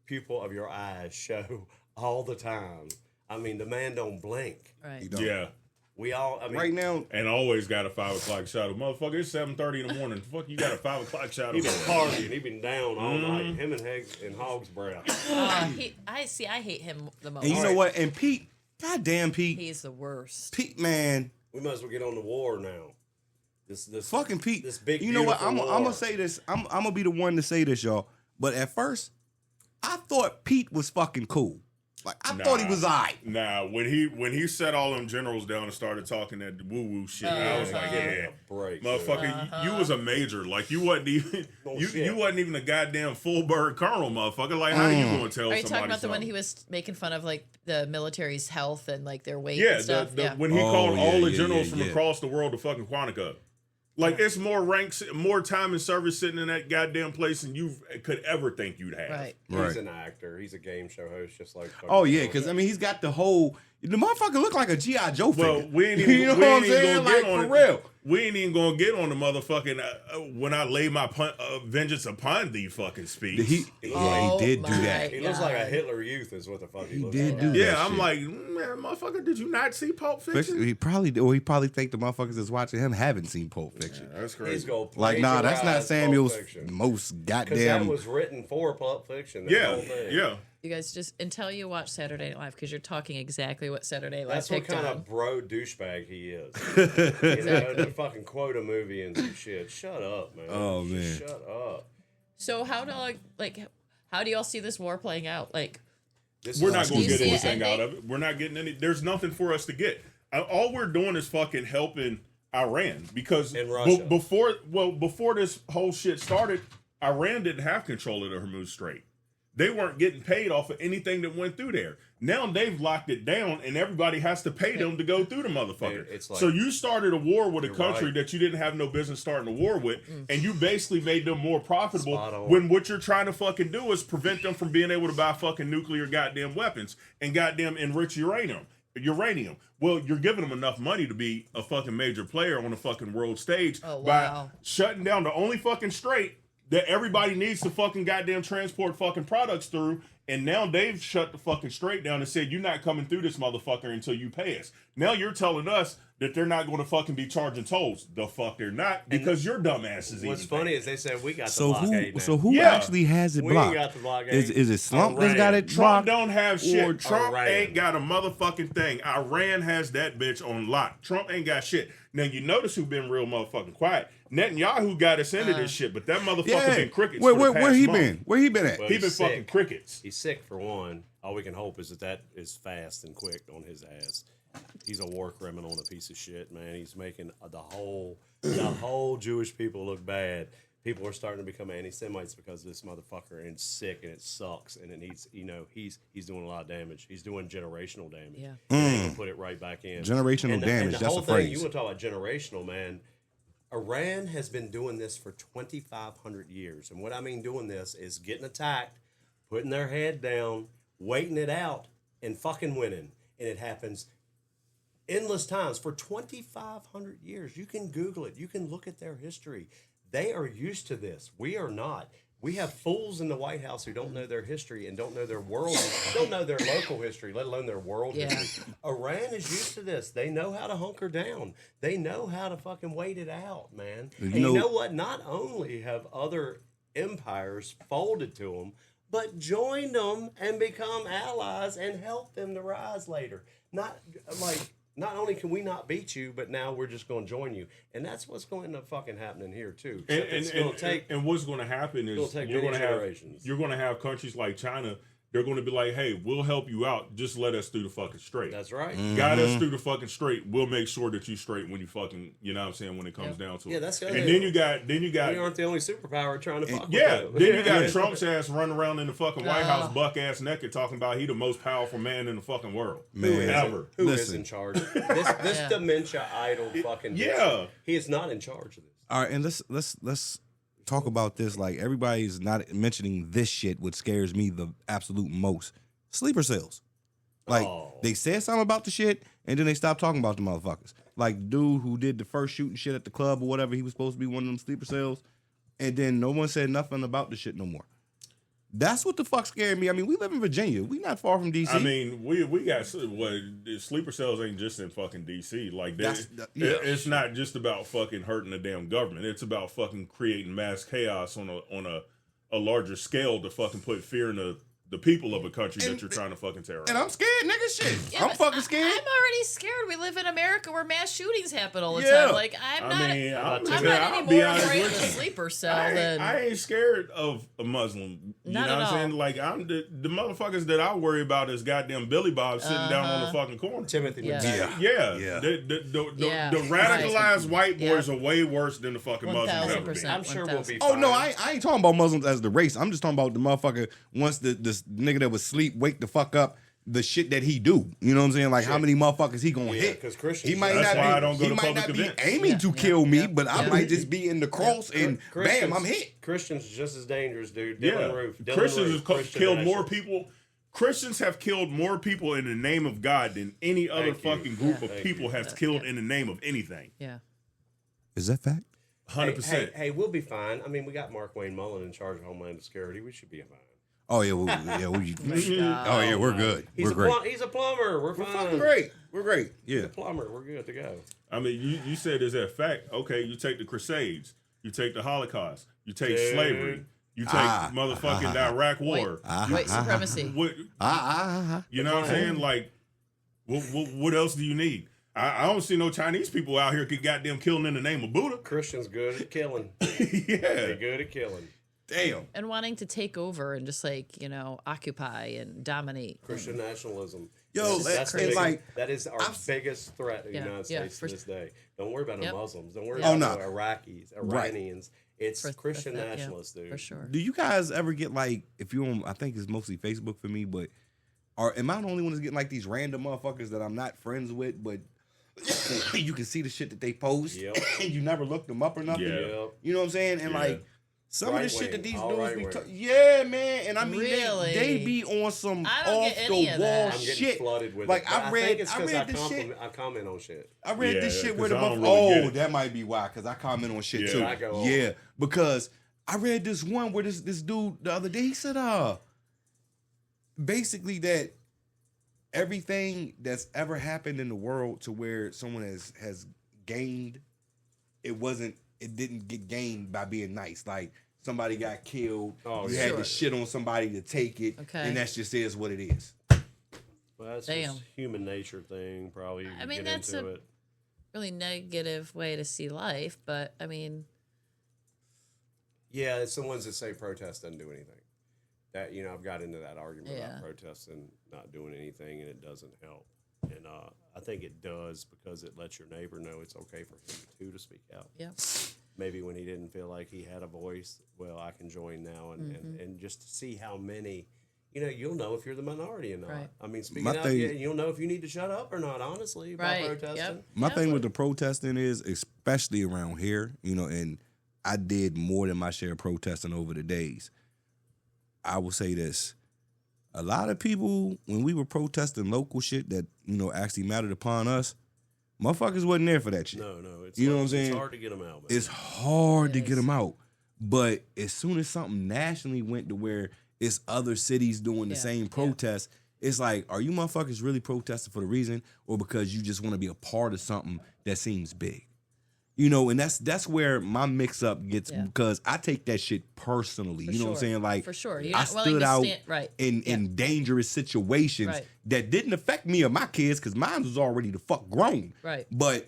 pupil of your eyes show all the time, I mean, the man don't blink. Right. He don't. Yeah. We all. I mean, Right now, And always got a 5 o'clock shadow. Motherfucker, it's 7:30 in the morning. Fuck, you got a 5 o'clock shadow. he been partying. He been down all night. Him and Hog's breath. I hate him the most. and you know what? And Pete, goddamn Pete, He's the worst. Pete, man, We must as well get on the war now. This fucking Pete. This big. You know what? beautiful I'm war. gonna say this. I'm gonna be the one to say this, y'all. But at first, I thought Pete was fucking cool. Like I thought he was alright. Nah, when he set all them generals down and started talking that woo woo shit, I was like, Give me yeah, a break, motherfucker, you was a major. Like you wasn't even you wasn't even a goddamn full bird colonel, motherfucker. Like how you gonna tell Are you somebody talking about the one something? he was making fun of, like the military's health and like their weight Yeah, and stuff? when he called all the yeah, generals yeah, from yeah. across the world to fucking Quantico. Like it's more ranks, more time in service sitting in that goddamn place than you could ever think you'd have. Right. He's Right. an actor. He's a game show host, just like. Oh yeah, because I mean he's got the whole. The motherfucker look like a G.I. Joe figure. Well, we ain't even, you know we what ain't I'm even saying? gonna Like get on for it. real. We ain't even gonna get on the motherfucking when I lay my vengeance upon thee fucking speech. He did do my that. He looks like a God. Hitler Youth, is what the fuck he looks did like. do that. yeah, I'm shit. like, man, motherfucker, did you not see Pulp Fiction? He probably think the motherfuckers that's watching him haven't seen Pulp Fiction. That's He's crazy. gonna Like, nah, that's not plagiarize Samuel's Pulp Fiction. most Because that goddamn. was written for Pulp Fiction. That Yeah, whole thing. yeah. You guys just until you watch Saturday Night Live, because you're talking exactly what Saturday Night Live That's what picked kind on. of bro douchebag he is. You know, to fucking quote a movie and some shit. Shut up, man. Oh, Just man. Shut up. So how do y'all see this war playing out? Like, This We're is- not Do gonna you get see it anything out ending? of it. We're not getting any. There's nothing for us to get. All we're doing is fucking helping Iran because And Russia. before this whole shit started, Iran didn't have control of the Hormuz Strait. They weren't getting paid off of anything that went through there. Now they've locked it down, and everybody has to pay them to go through the motherfucker. Dude, it's like- so you started a war with a You're country right. that you didn't have no business starting a war with, and you basically made them more profitable. Spot on. When what you're trying to fucking do is prevent them from being able to buy fucking nuclear goddamn weapons and goddamn enrich uranium. Well, you're giving them enough money to be a fucking major player on the fucking world stage Oh, by wow. shutting down the only fucking strait that everybody needs to fucking goddamn transport fucking products through. And now they've shut the fucking strait down and said, you're not coming through this motherfucker until you pay us. Now you're telling us that they're not going to fucking be charging tolls. The fuck they're not, because your dumb asses. What's funny is they said we got the So blockade now. who Yeah. actually has it We blocked? got the blockade. Is it Slump that's Iran. got it Trump blocked? don't have shit. Trump Iran. ain't got a motherfucking thing. Iran has that bitch on lock. Trump ain't got shit. Now you notice who been real motherfucking quiet. Netanyahu got us into this shit, but that motherfucker been crickets. Where, for the where, past where he month. been? Where he been at? Well, He been He's fucking sick. crickets. He's sick for one. All we can hope is that is fast and quick on his ass. He's a war criminal and a piece of shit, man. He's making the whole Jewish people look bad. People are starting to become anti-Semites because of this motherfucker, and it's sick and it sucks and it needs, he's doing a lot of damage. He's doing generational damage. Yeah. And they can put it right back in. Generational damage, And the that's whole a thing, phrase. you want to talk about generational, man. Iran has been doing this for 2,500 years. And what I mean doing this is getting attacked, putting their head down, waiting it out, and fucking winning. And it happens endless times for 2,500 years. You can Google it. You can look at their history. They are used to this. We are not. We have fools in the White House who don't know their history and don't know their world, don't know their local history, let alone their world history. Iran is used to this. They know how to hunker down. They know how to fucking wait it out, man. And you know what? Not only have other empires folded to them, but joined them and become allies and help them to rise later. Not only can we not beat you, but now we're just going to join you, and that's what's going to fucking happening here too. And what's going to happen is you're going to have countries like China. They're going to be like, hey, we'll help you out. Just let us through the fucking straight. That's right. Guide us through the fucking straight. We'll make sure that you straight when you fucking, you know what I'm saying, when it comes down to it. Yeah, that's good. And then you got. We aren't the only superpower trying to fuck Yeah, with then you got Trump's ass running around in the fucking White House, buck ass naked, talking about he the most powerful man in the fucking world. Man. Ever. Who is in charge? This dementia idol fucking bitch. He is not in charge of this. All right, and let's talk about this. Like, everybody's not mentioning this shit, which scares me the absolute most. Sleeper cells. Like, they said something about the shit, and then they stopped talking about the motherfuckers. Like, dude who did the first shooting shit at the club or whatever, he was supposed to be one of them sleeper cells, and then no one said nothing about the shit no more. That's what the fuck scared me. I mean, we live in Virginia. We not far from D.C. I mean, we got sleeper cells ain't just in fucking D.C. Like, it's not just about fucking hurting the damn government. It's about fucking creating mass chaos on a larger scale to fucking put fear in the people of a country that you're trying to fucking terrorize. And I'm scared, nigga. Shit. Yeah, I'm fucking scared. I'm already scared. We live in America where mass shootings happen all the Yeah. time. Like, I'm not any I'll more be honest afraid of with a you. sleeper cell I than ain't scared of a Muslim. You Not know at what I'm all. saying? Like, I'm the motherfuckers that I worry about is goddamn Billy Bob sitting down on the fucking corner. Timothy Yeah. McVeigh. Yeah. The radicalized white boys are way worse than the fucking Muslims ever been. 1,000%. I'm sure we'll be Oh fine. no, I ain't talking about Muslims as the race. I'm just talking about the motherfucker once this nigga that was asleep wake the fuck up. The shit that he do, you know what I'm saying? Like, how many motherfuckers he gonna hit? Because Christians. He might That's not why be. I don't go he to might public not be events. aiming to kill me, yeah, but I yeah. might just be in the cross and bam, I'm hit. Christians just as dangerous, dude. Yeah. Dylan Roof. Dylan Christians Roof, have Christian killed more nationalists. people. Christians have killed more people in the name of God than any other Thank you. fucking group of Thank people you. has killed in the name of anything. yeah. Is that fact? 100%. Hey, we'll be fine. I mean, we got Mark Wayne Mullen in charge of Homeland Security. We should be fine. Oh yeah, oh yeah, we're good. We're great. He's a plumber. We're fine. Fucking great. We're great. Yeah. Plumber. We're good to go. I mean, you said is that fact? Okay, you take the Crusades, you take the Holocaust, you take slavery, you take motherfucking the Iraq War. White supremacy. What, you know what I'm saying? Like, what else do you need? I don't see no Chinese people out here get goddamn killing in the name of Buddha. Christians good at killing. Yeah. They're good at killing. Damn. And wanting to take over and just like, occupy and dominate. Christian nationalism. Yo, that's the and biggest, like, that is our biggest threat in the United States to this day. Don't worry about the Muslims. Don't worry about the Iraqis, Iranians. It's Christian nationalists, dude. For sure. Do you guys ever get like, if you on, I think it's mostly Facebook for me, but am I the only one that's getting like these random motherfuckers that I'm not friends with, but you can see the shit that they post and you never looked them up or nothing? Yeah. You know what I'm saying? And Yeah. like, some of the shit that these dudes be talking. yeah, man, and I mean Really? they be on some I don't off get any the of wall that. I'm getting shit. flooded with Like it. But I think read it's 'cause this shit. I comment on shit. I read Yeah, this shit where the 'cause I don't motherfucker. really get it. That might be why, because I comment on shit Yeah. too. I go off. Yeah, because I read this one where this dude the other day he said basically that everything that's ever happened in the world to where someone has gained, it didn't get gained by being nice. Like somebody got killed, Oh, you yeah. had Sure. to shit on somebody to take it, Okay. and that's just is what it is. Well, that's Damn. just human nature thing. Probably you I can mean, get that's into a- it. Really negative way to see life, but I mean, Yeah, it's the ones that say protest doesn't do anything. That I've got into that argument Yeah. about protesting not doing anything, and it doesn't help. And I think it does because it lets your neighbor know it's okay for him too to speak out. yeah. Maybe when he didn't feel like he had a voice, well, I can join now, and just to see how many. You'll know if you're the minority or not. Right. I mean, speaking My out, thing- you'll know if you need to shut up or not. Honestly, by Right. protesting. Yep. My Yeah. thing with the protesting is, especially around here, and I did more than my share of protesting over the days. I will say this. A lot of people, when we were protesting local shit that, actually mattered upon us, motherfuckers wasn't there for that shit. No, it's You know like- what I'm saying? It's hard to get them out. Man. It's hard to It get is. them out. But as soon as something nationally went to where it's other cities doing the Yeah, same yeah. protest, it's like, are you motherfuckers really protesting for the reason or because you just want to be a part of something that seems big? And that's where my mix up gets Yeah. because I take that shit personally. For You know what I'm sure. saying? Like, For sure. You're I not willing stood to out stand- right. in dangerous situations Right. that didn't affect me or my kids because mine was already the fuck grown. Right. But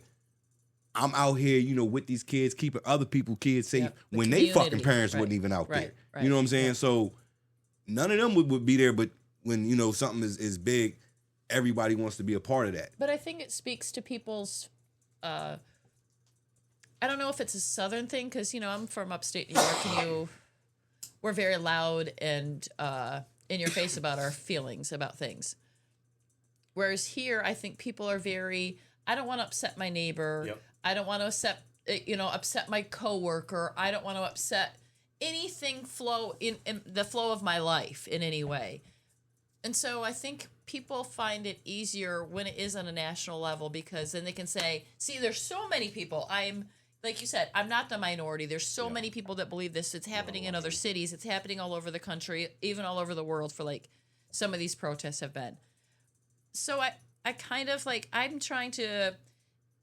I'm out here, with these kids, keeping other people's kids safe Yep. The when they fucking community. parents Right. wasn't even out Right. there. Right. You know what I'm saying? Yeah. So none of them would be there, but when, something is big, everybody wants to be a part of that. But I think it speaks to people's. I don't know if it's a Southern thing because I'm from upstate New York, and we're very loud and in your face about our feelings about things. Whereas here, I think people are very. I don't want to upset my neighbor. Yep. I don't want to upset my coworker. I don't want to upset anything in the flow of my life in any way. And so I think people find it easier when it is on a national level because then they can say, see, there's so many people. Like you said, I'm not the minority. There's so many people that believe this. It's happening in other cities. It's happening all over the country, even all over the world for like some of these protests have been. So I kind of like, I'm trying to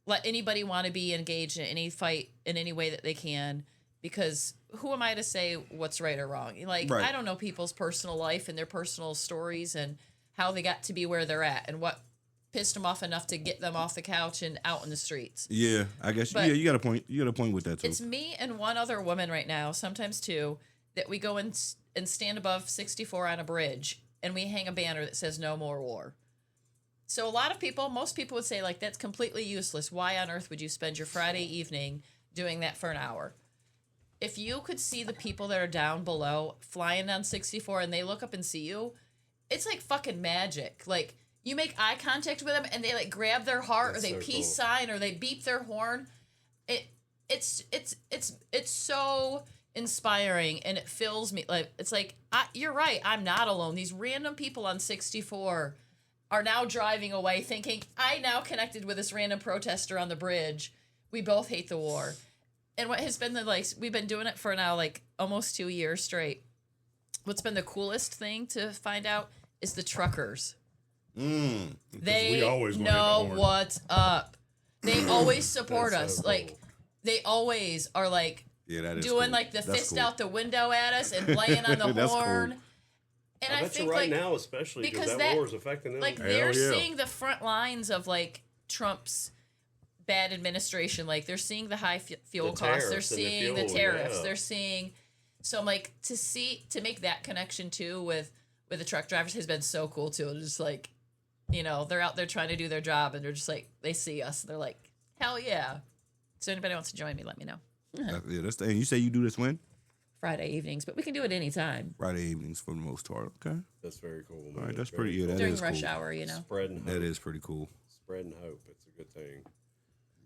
let anybody want to be engaged in any fight in any way that they can because who am I to say what's right or wrong? Like, Right. I don't know people's personal life and their personal stories and how they got to be where they're at and what pissed them off enough to get them off the couch and out in the streets. Yeah, I guess. But- You got a point. You got a point with that too. It's me and one other woman right now, sometimes two, that we go and stand above 64 on a bridge and we hang a banner that says no more war. So a lot of people, most people would say like, that's completely useless. Why on earth would you spend your Friday evening doing that for an hour? If you could see the people that are down below flying down 64 and they look up and see you, it's like fucking magic. Like you make eye contact with them and they like grab their heart That's or they so peace cool. sign or they beep their horn. It's so inspiring and it fills me like it's like you're right, I'm not alone. These random people on 64 are now driving away thinking I now connected with this random protester on the bridge. We both hate the war. And what has been we've been doing it for now like almost 2 years straight. What's been the coolest thing to find out is the truckers. They we always wanna hit the know horn. what's up. They always support That's us. so Like cool. they always are like Yeah, that is doing cool. like the That's fist cool. out the window at us and playing on the That's cool. horn. And I I bet think you right like now, especially because because that that- war is affecting them. like Hell they're yeah. seeing the front lines of like Trump's bad administration. Like they're seeing the high fuel The costs. They're tariffs and the seeing the fuel, tariffs. yeah. They're seeing. So I'm like to make that connection too with the truck drivers has been so cool too. It's just like, they're out there trying to do their job and they're just like they see us. And they're like, hell yeah. So anybody wants to join me, let me know. Yeah, that's the. And you say you do this when? Friday evenings, but we can do it anytime Friday evenings for the most part. Okay. That's very cool. Man. All right, that's Very pretty. Yeah, cool. that during is rush cool. hour. Spreading hope. That is pretty cool. Spreading hope. It's a good thing.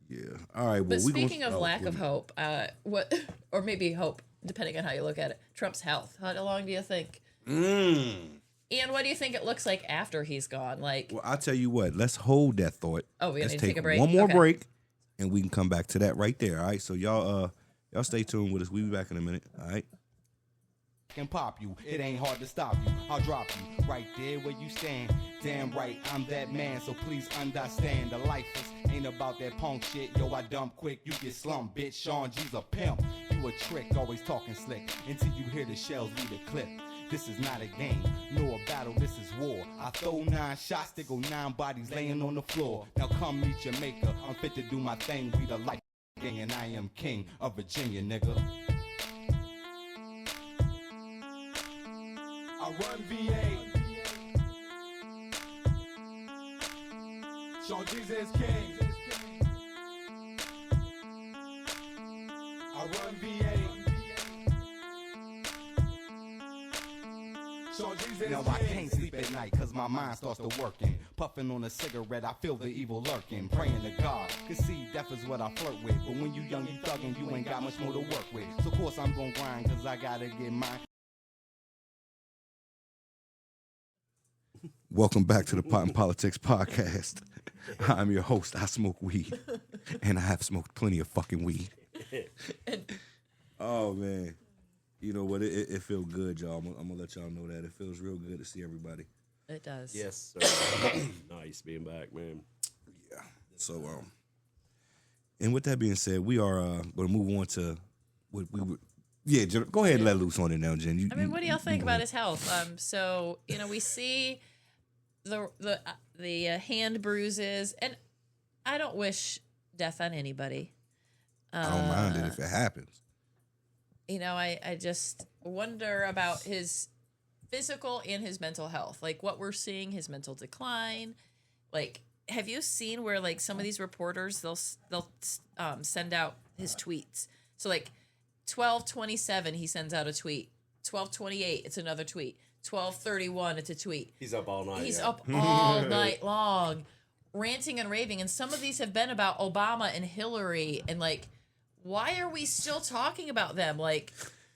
Yeah. All right. Well, But we speaking gonna, of lack of hope, what or maybe hope, depending on how you look at it, Trump's health. How long do you think? And what do you think it looks like after he's gone? Like, Well, I'll tell you what. Let's hold that thought. Oh, we Let's need to take a break? one more Okay. break, and we can come back to that right there. All right. So y'all stay tuned with us. We'll be back in a minute. All right. can pop you. It ain't hard to stop you. I'll drop you right there where you stand. Damn right, I'm that man, so please understand. The lifeless ain't about that punk shit. Yo, I dump quick, you get slumped, bitch. Sean G's a pimp. You a trick, always talking slick until you hear the shells leave the clip. This is not a game, nor a battle, this is war. I throw 9 shots, there go 9 bodies laying on the floor. Now come meet your maker, I'm fit to do my thing. We the life gang and I am king of Virginia, nigga. I run V8. Sean Jesus King. I run V8. Sean Jesus Now I can't sleep at night cause my mind starts to working. Puffing on a cigarette, I feel the evil lurking. Praying to God, cause see, death is what I flirt with. But when you young, you thuggin', you ain't got much more to work with. So of course I'm gon' grind cause I gotta get mine. Welcome back to the Pot and Politics podcast. I'm your host. I smoke weed, and I have smoked plenty of fucking weed. Oh man, you know what? It feels good, y'all. I'm gonna let y'all know that it feels real good to see everybody. It does. Yes, sir. Nice being back, man. Yeah. So and with that being said, we are going to move on to what we would. Yeah, Jen, go ahead and let loose on it now, Jen. I mean, what do y'all think about his health? So we see the hand bruises, and I don't wish death on anybody. I don't mind it if it happens. I just wonder about his physical and his mental health, like what we're seeing, his mental decline. Like, have you seen where like some of these reporters they'll send out his tweets? So like 12:27 he sends out a tweet. 12:28 it's another tweet. 12:31 it's a tweet. He's up all night. He's up all night long, ranting and raving. And some of these have been about Obama and Hillary. And like, why are we still talking about them? Like,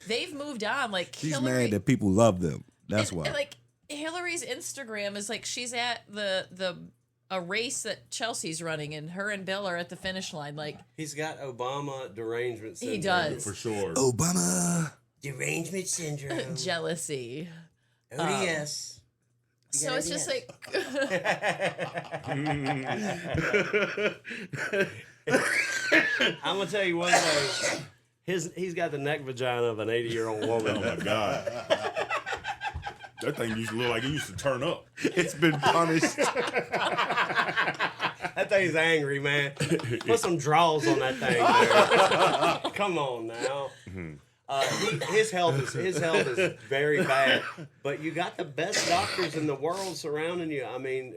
they've moved on. Like, He's Hillary, mad that people love them. That's why. and like Hillary's Instagram is like she's at a race that Chelsea's running, and her and Bill are at the finish line. Like, He's got Obama derangement syndrome. he does. For sure. Obama. Derangement syndrome. Jealousy. ODS. So it's just like I'm gonna tell you one thing. He's got the neck vagina of an 80-year-old woman. Oh my god. That thing used to look like it used to turn up. It's been punished. That thing's angry, man. Put some draws on that thing, man. Come on now. His health is very bad, but you got the best doctors in the world surrounding you. I mean,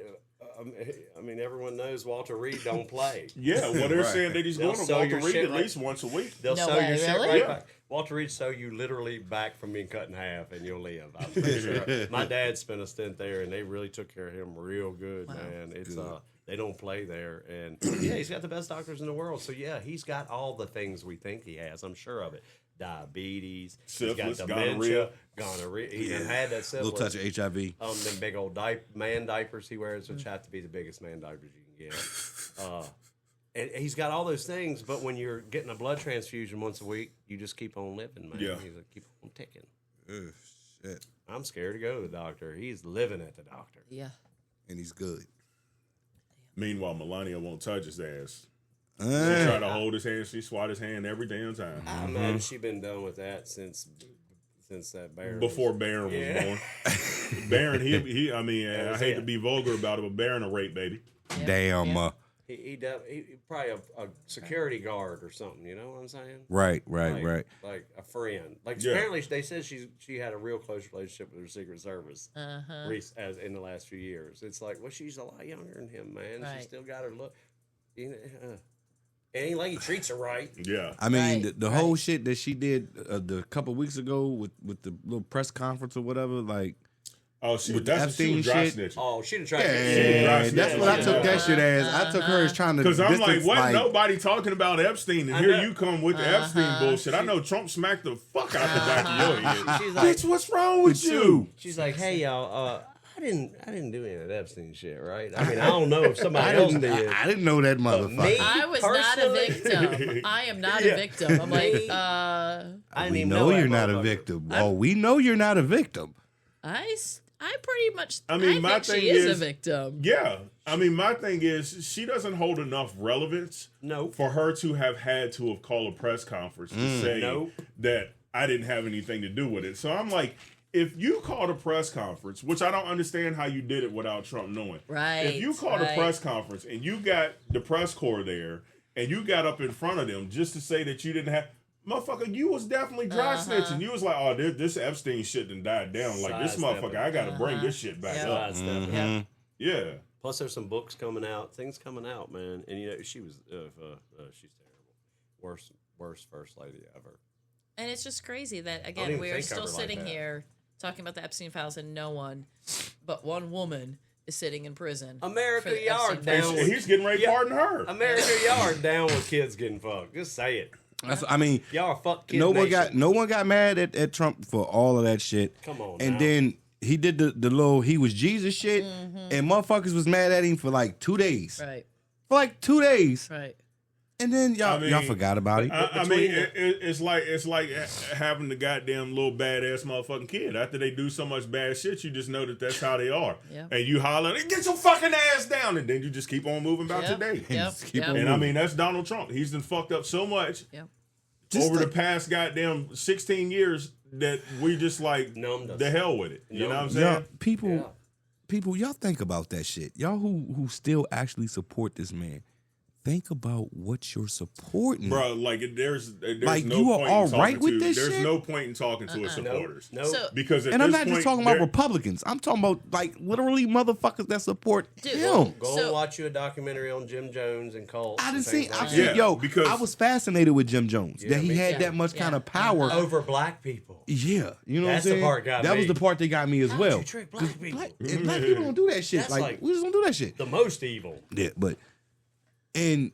everyone knows Walter Reed don't play. Yeah, well, they're saying that he's They'll going to sew Walter your Reed shit at right- least once a week. They'll No sew way, your shit really? right Yeah. back. Walter Reed sew you literally back from being cut in half, and you'll live. I'm pretty sure. My dad spent a stint there, and they really took care of him real good, man. It's they don't play there, and yeah, he's got the best doctors in the world. So yeah, he's got all the things we think he has. I'm sure of it. Diabetes, Syphilis, he's got dementia, gonorrhea. He even had that A syphilis. little touch of HIV. Them big old man diapers he wears, which have to be the biggest man diapers you can get. And he's got all those things, but when you're getting a blood transfusion once a week, you just keep on living, man. Yeah. He's like, keep on ticking. Ugh, shit. I'm scared to go to the doctor. He's living at the doctor. yeah. And he's good. Meanwhile, Melania won't touch his ass. She try to hold his hand. She swat his hand every damn time. I imagine she's been done with that since that Baron. Before Barron was born. Barron, he I mean, That I was hate it. to be vulgar about it, but Barron a rape baby. Damn. Yeah. He probably a security guard or something. You know what I'm saying? Right. Like a friend. Like Yeah. apparently they said she had a real close relationship with her Secret Service. As in the last few years. It's like, well, she's a lot younger than him, man. Right. She still got her look. You know, it ain't like he treats her right. Yeah. I mean, Right, the whole shit that she did the couple weeks ago with the little press conference or whatever, like, Oh, With she the that's what she was dry Epstein shit? snitching. Oh, she'd have tried yeah, to that's what I took that shit as. I took her as trying to Because I'm like, distance, wasn't nobody talking about Epstein, and I here know. you come with the Epstein bullshit. I know Trump smacked the fuck out the back of your head. She's like, Bitch, what's wrong with you? she's like, hey y'all, I didn't do any of that Epstein shit, right? I mean, I don't know if somebody else did. I didn't know that But motherfucker. me, I was not a personally- victim. I am not a victim. I'm like, I didn't We even know that you're not a motherfucker. victim. Oh, we know you're not a victim. I pretty much. I mean, my think thing she is a is- victim. Yeah. I mean, my thing is she doesn't hold enough relevance Nope. for her to have had to have called a press conference to say Nope. that I didn't have anything to do with it. So I'm like, if you called a press conference, which I don't understand how you did it without Trump knowing. Right, If you called a right. press conference and you got the press corps there and you got up in front of them just to say that you didn't have, motherfucker, you was definitely dry snitching. You was like, oh, this Epstein shit done died down. Like, this Sidestepping. motherfucker, I got to bring this shit back Yeah. up. Sidestepping. Yeah. Yeah. Plus, there's some books coming out, things coming out, man. And you know, she was, she's terrible. Worst first lady ever. And it's just crazy that don't again even we are think of still her like sitting that. here talking about the Epstein files, and no one but one woman is sitting in prison. America for the Yard Epstein down. And he's getting ready to pardon her. America Yard down with kids getting fucked. Just say it. I mean, Y'all are fuck kid no one nation. got mad at Trump for all of that shit. Come on And now. then he did the little he was Jesus shit, and motherfuckers was mad at him for like 2 days. Right, For like 2 days, right. and then y'all I mean, forgot about it. I mean, it's like having the goddamn little badass motherfucking kid. After they do so much bad shit, you just know that that's how they are. Yep. And you holler, get your fucking ass down, and then you just keep on moving about Yep, your day. yep, keep yep. on And I mean, that's Donald Trump. He's been fucked up so much Yep. Just over the like- past goddamn 16 years that we just like Numbed us. the hell with it. You know what I'm saying? Y'all, people, y'all think about that shit. Y'all who still actually support this man, think about what you're supporting. Bro, like there's Like, no you are point all in talking right with to, this there's shit? no point in talking to his supporters. No. So, Because at And I'm this not just point, talking about they're- Republicans. I'm talking about like literally motherfuckers that support Dude, him. Go So- and watch you a documentary on Jim Jones and cults. I and didn't things see. like I've that. seen. Yeah, Yo, because- I was fascinated with Jim Jones. Yeah, that he me had too. that much kind of power. Over black people. Yeah, you know That's what the I'm saying. part got that me. was the part that got me as How'd well. you trick black people? And black people don't do that shit. That's Like, like- we just don't do that shit. The most evil. Yeah, but and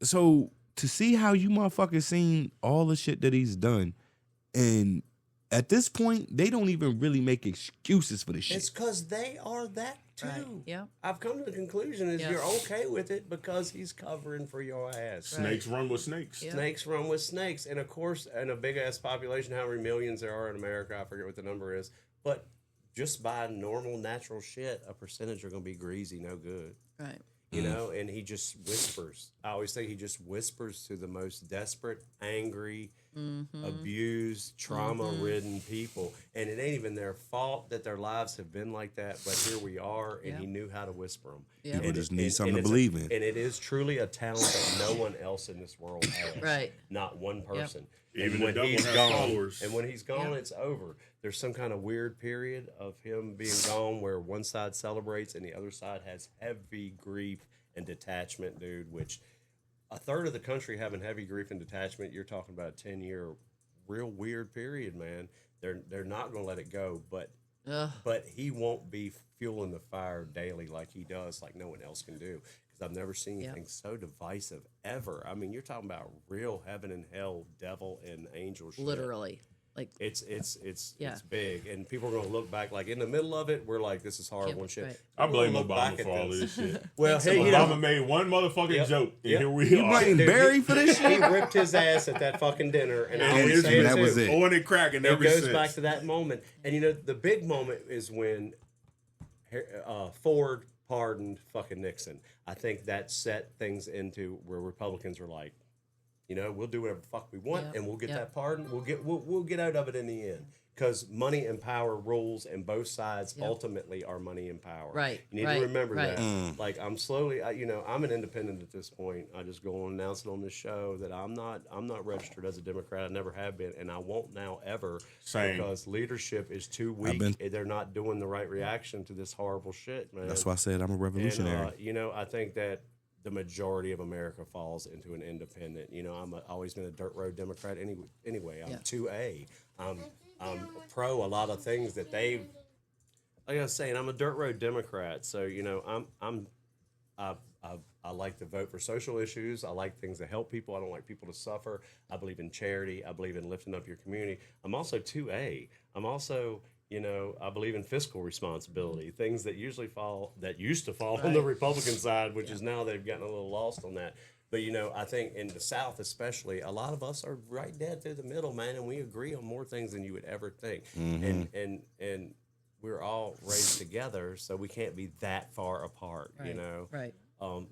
so to see how you motherfuckers seen all the shit that he's done, and at this point they don't even really make excuses for the shit. It's because they are that too. Right. Yeah. I've come to the conclusion is Yeah. you're okay with it because he's covering for your ass. Snakes run with snakes. Yeah. Snakes run with snakes. And of course, in a big ass population, how many millions there are in America, I forget what the number is. But just by normal, natural shit, a percentage are going to be greasy, no good. Right. You know, and he just whispers. I always think he just whispers to the most desperate, angry, abused, trauma-ridden people, and it ain't even their fault that their lives have been like that. But here we are, and Yeah. he knew how to whisper them. Yeah. People just need something to believe in. And it is truly a talent that no one else in this world has. Right. Not one person. Even And the when devil he's has gone, followers. and when he's gone, Yeah. it's over. There's some kind of weird period of him being gone where one side celebrates and the other side has heavy grief and detachment, dude. Which a third of the country having heavy grief and detachment, you're talking about a 10-year real weird period, man. They're not going to let it go, but he won't be fueling the fire daily like he does, like no one else can do. Because I've never seen anything so divisive ever. I mean, you're talking about real heaven and hell, devil and angel shit. Literally. Like, It's Yeah. it's big, and people are going to look back like in the middle of it. We're like, this is horrible and shit. right. I People blame look back Obama at for all this shit. Well, Thanks, hey, you Obama know, made one motherfucking Yep. joke, and Yep. here we You are. blame Dude, Barry for this he shit? ripped his ass at that fucking dinner, and I And always it's say been that was it. on and cracking It ever goes since. back to that moment, and you know the big moment is when Ford pardoned fucking Nixon. I think that set things into where Republicans were like, you know, we'll do whatever the fuck we want, Yep. and we'll get Yep. that pardon. We'll get out of it in the end. Because money and power rules, and both sides Yep. ultimately are money and power. Right, You need right, to remember right. that. Like I'm slowly, I'm an independent at this point. I just go and announce it on this show that I'm not registered as a Democrat. I never have been, and I won't now ever. Same. Because leadership is too weak. They're not doing the right reaction to this horrible shit, man. That's why I said I'm a revolutionary. And, I think that the majority of America falls into an independent. You know, I've always been a dirt road Democrat anyway. I'm Yeah. 2A. I'm pro a lot of things that they've. Like I was saying, I'm a dirt road Democrat. So, you know, I like to vote for social issues. I like things that help people. I don't like people to suffer. I believe in charity. I believe in lifting up your community. I'm also 2A. I'm also You know, I believe in fiscal responsibility, things that used to fall on the Republican side, which is now they've gotten a little lost on that. But, you know, I think in the South especially, a lot of us are right dead through the middle, man, and we agree on more things than you would ever think. And we're all raised together, so we can't be that far apart, you know? Right.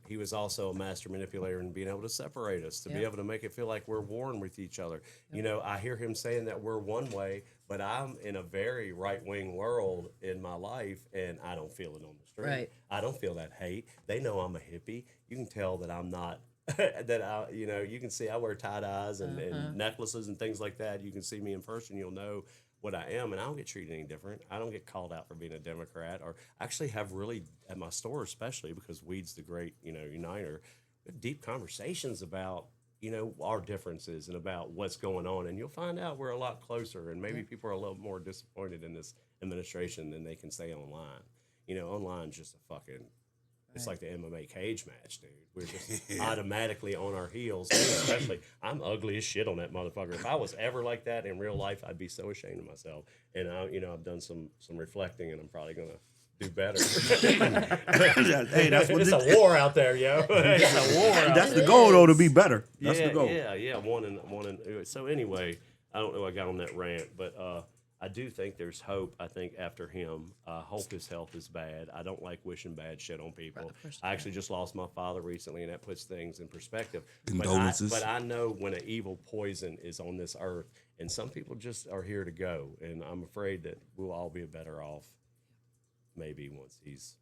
He was also a master manipulator in being able to separate us, to be able to make it feel like we're warring with each other. You know, I hear him saying that we're one way, but I'm in a very right-wing world in my life, and I don't feel it on the street. Right. I don't feel that hate. They know I'm a hippie. You can tell that I'm not, that I, you know, you can see I wear tie-dyes and necklaces and things like that. You can see me in person, you'll know what I am, and I don't get treated any different. I don't get called out for being a Democrat, or actually have really, at my store especially, because weed's the great, you know, uniter, deep conversations about, you know, our differences and about what's going on, and you'll find out we're a lot closer, and maybe people are a little more disappointed in this administration than they can say online. You know, online's just a fucking, it's like the MMA cage match, dude. We're just automatically on our heels. Especially, I'm ugly as shit on that motherfucker. If I was ever like that in real life, I'd be so ashamed of myself. And you know, I've done some reflecting, and I'm probably gonna do better. Hey, that's what it's a war out there, yo. It's a war. That's the goal, though, to be better. That's yeah, the goal. Yeah. One and so anyway, I don't know. I got on that rant, but I do think there's hope. I think after him, hope his health is bad. I don't like wishing bad shit on people. I actually just lost my father recently, and that puts things in perspective. Condolences. But I know when an evil poison is on this earth, and some people just are here to go, and I'm afraid that we'll all be better off maybe once he's.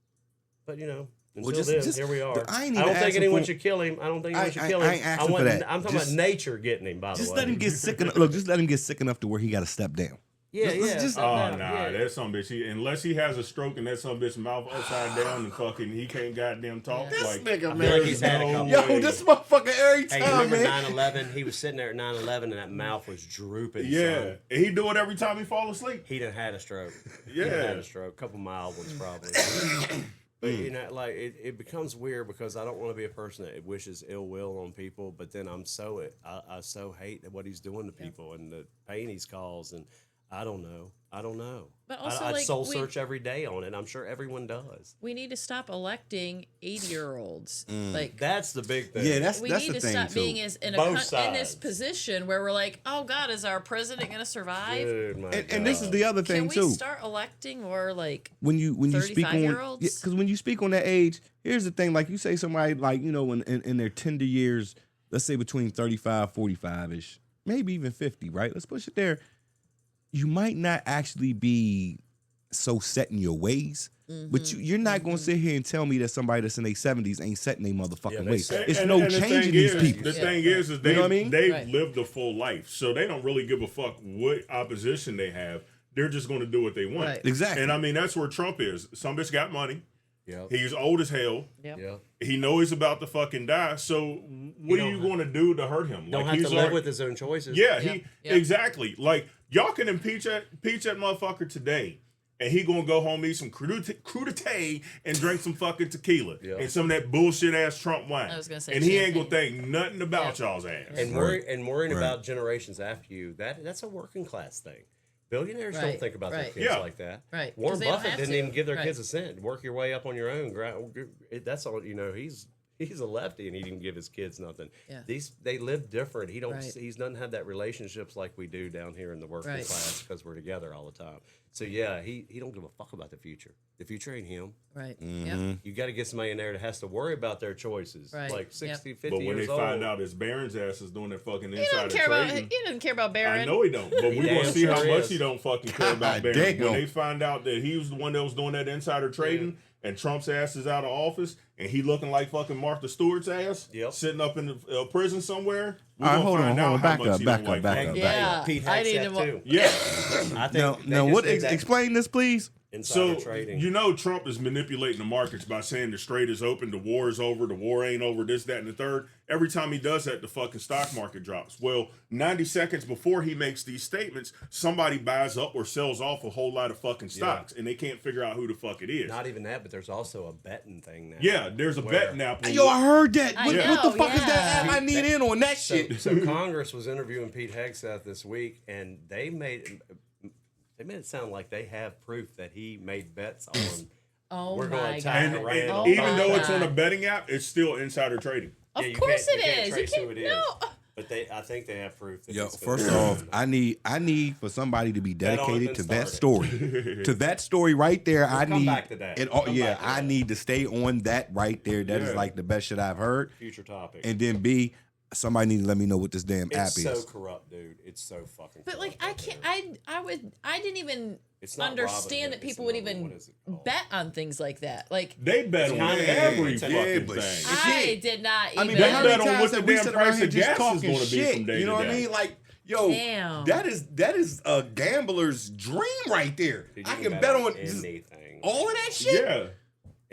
But you know. Until then, here we are. I don't think anyone should kill him. I don't think anyone should kill him. I ain't asking for that. I'm talking about nature getting him, by the way. Just let him get sick enough. Look, just let him get sick enough to where he got to step down. Yeah. That's some bitch. Unless he has a stroke and that some bitch mouth upside down and fucking he can't goddamn talk. This like, nigga, man. Like he's had a couple Yo, this motherfucker every Hey, time, remember man. 9/11? He was sitting there at 9/11 and that mouth was drooping. Yeah, son. and he do it every time he fall asleep. He done had a stroke. Yeah. He done had a stroke. A couple mild ones probably. But you know, like it becomes weird because I don't want to be a person that wishes ill will on people, but then I so hate what he's doing to people and the pain he's caused, and I don't know. But also, I soul search every day on it. I'm sure everyone does. We need to stop electing 80-year-olds. Like That's the big thing. Yeah, that's we the need to thing stop too. being in Both this sides. position where we're like, oh God, is our president going to survive? Dude, my And this is the other thing Can we too. start electing more like When you speak on 35-year-olds? because when you speak on that age, here's the thing. Like you say, somebody like you know in their tender years, let's say between 35, 45 ish, maybe even 50. Right? Let's push it there. You might not actually be so set in your ways, but you're not going to sit here and tell me that somebody that's in their 70s ain't set in their motherfucking ways. It's And no the changing thing these is, people. The thing is You they know what I mean? they've Right. lived a full life, so they don't really give a fuck what opposition they have. They're just going to do what they want. Right. Exactly. And I mean that's where Trump is. Some bitch got money. Yeah. He's old as hell. Yep. Yeah. He know he's about to fucking die. So what are you going to do to hurt him? Don't Like, have to live already- with his own choices. Yeah, Yep. he Yep. exactly. Like y'all can impeach that motherfucker today, and he gonna go home, eat some crudité and drink some fucking tequila Yeah. and some of that bullshit ass Trump wine. I was gonna say and he ain't gonna champagne. think nothing about Yeah. y'all's ass. And worrying about generations after you, that's a working class thing. Billionaires don't Right, think about their right. kids Yeah. like that. Right, 'cause Warren they don't Buffett have didn't to. even give their Right. kids a cent. Work your way up on your own. That's all. You know, he's a lefty and he didn't give his kids nothing. Yeah. They live different. He Right. he doesn't have that relationships like we do down here in the working Right. class because we're together all the time. So yeah, he don't give a fuck about the future. The future ain't him. Right. Mm-hmm. Yep. You got to get somebody in there that has to worry about their choices. Right. Like Yep. 60, 50 But when years they old. find out his Barron's ass is doing that fucking He insider doesn't care about. trading, He doesn't care about Barron. I know he don't. But we damn gonna see how sure much is. he don't fucking care about God Barron. damn. When they find out that he was the one that was doing that insider trading, and Trump's ass is out of office, and he looking like fucking Martha Stewart's ass, Yep. sitting up in the prison somewhere. We All right, gonna hold on, find hold out on. how Back much up, he back don't up, like back Barron. up. Yeah. Pete I Hegseth need to. too. Yeah. I think Now, they now just what? did that Explain this, please. insider So trading. you know Trump is manipulating the markets by saying the strait is open, the war is over, the war ain't over, this, that, and the third. Every time he does that, the fucking stock market drops. Well, 90 seconds before he makes these statements, somebody buys up or sells off a whole lot of fucking stocks, and they can't figure out who the fuck it is. Not even that, but there's also a betting thing now. Yeah, there's a Where- betting app. Yo, I heard that. I What know, the fuck is that yeah. app? I need in on that shit. So Congress was interviewing Pete Hegseth this week, and they made made it sound like they have proof that he made bets on. Oh We're my going to attack God. And Iran. Oh even my though it's on a God. betting app, it's still insider trading. Of Yeah, you course can't- it you can't is. You trace who can't. it is. No. But I think they have proof. That Yo, it's gonna first be off, on. I need for somebody to be That all dedicated been to that started. story. To that story right there, I come need back to that. it. We'll come Yeah, back to I that. need to stay on that right there. That is Yeah. like the best shit I've heard. Future topic. And then B, somebody need to let me know what this damn app It's so is. corrupt, dude. It's so fucking. But like, corrupt I out can't. there. I didn't even It's not understand Robinhood, that it's people would another one. even What is it called? bet on things like that. Like, They bet on kinda- every yeah, fucking but thing. I did not even. I mean, They but how many bet on times what the have we damn sit price around here of just gas is talking gonna be shit? from day You know to what I day. mean? Like, yo, Damn. that is a gambler's dream right there. Dude, I you can bet on anything. all of that shit. Yeah.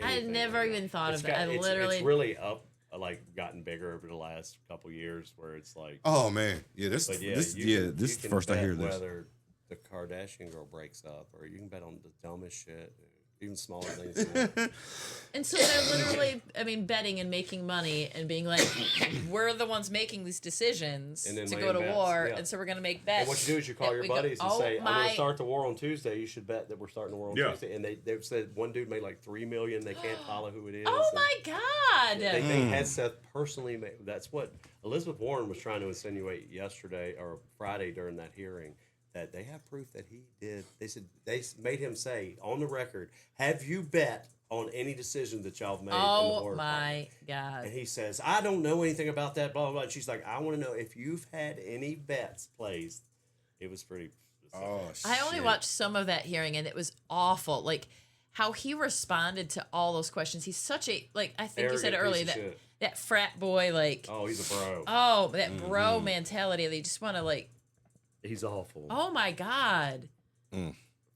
I had Anything never right now. even thought It's of that. I it's literally. really up, like gotten bigger over the last couple years, where it's like. Oh man, yeah, this But yeah, this you yeah can- this you is the can first I bet hear this. Whether the Kardashian girl breaks up, or you can bet on the dumbest shit, even smaller things. than that. And so they're literally, I mean, betting and making money and being like, we're the ones making these decisions And then to laying go to bets, war, yeah. and so we're going to make bets. And what you do is you call that your we go, buddies and "Oh say, "I'm going my- to start the war on Tuesday. You should bet that we're starting the war on Yeah. Tuesday." And they said one dude made like $3 million. They can't follow who it is. Oh and my God. They think Hegseth personally made. That's what Elizabeth Warren was trying to insinuate yesterday or Friday during that hearing. That they have proof that he did. They said they made him say on the record, "Have you bet on any decision that y'all have made in the Oh war my department?" God. And he says, "I don't know anything about that." Blah blah blah. And she's like, "I want to know if you've had any bets placed." It was pretty. Oh, I only watched some of that hearing, and it was awful. Like how he responded to all those questions. He's such a, like, I think you said Arrogant earlier, piece that of shit. that frat boy, like, Oh, he's a bro. oh, that bro mentality. They just want to, like, He's awful. oh my God.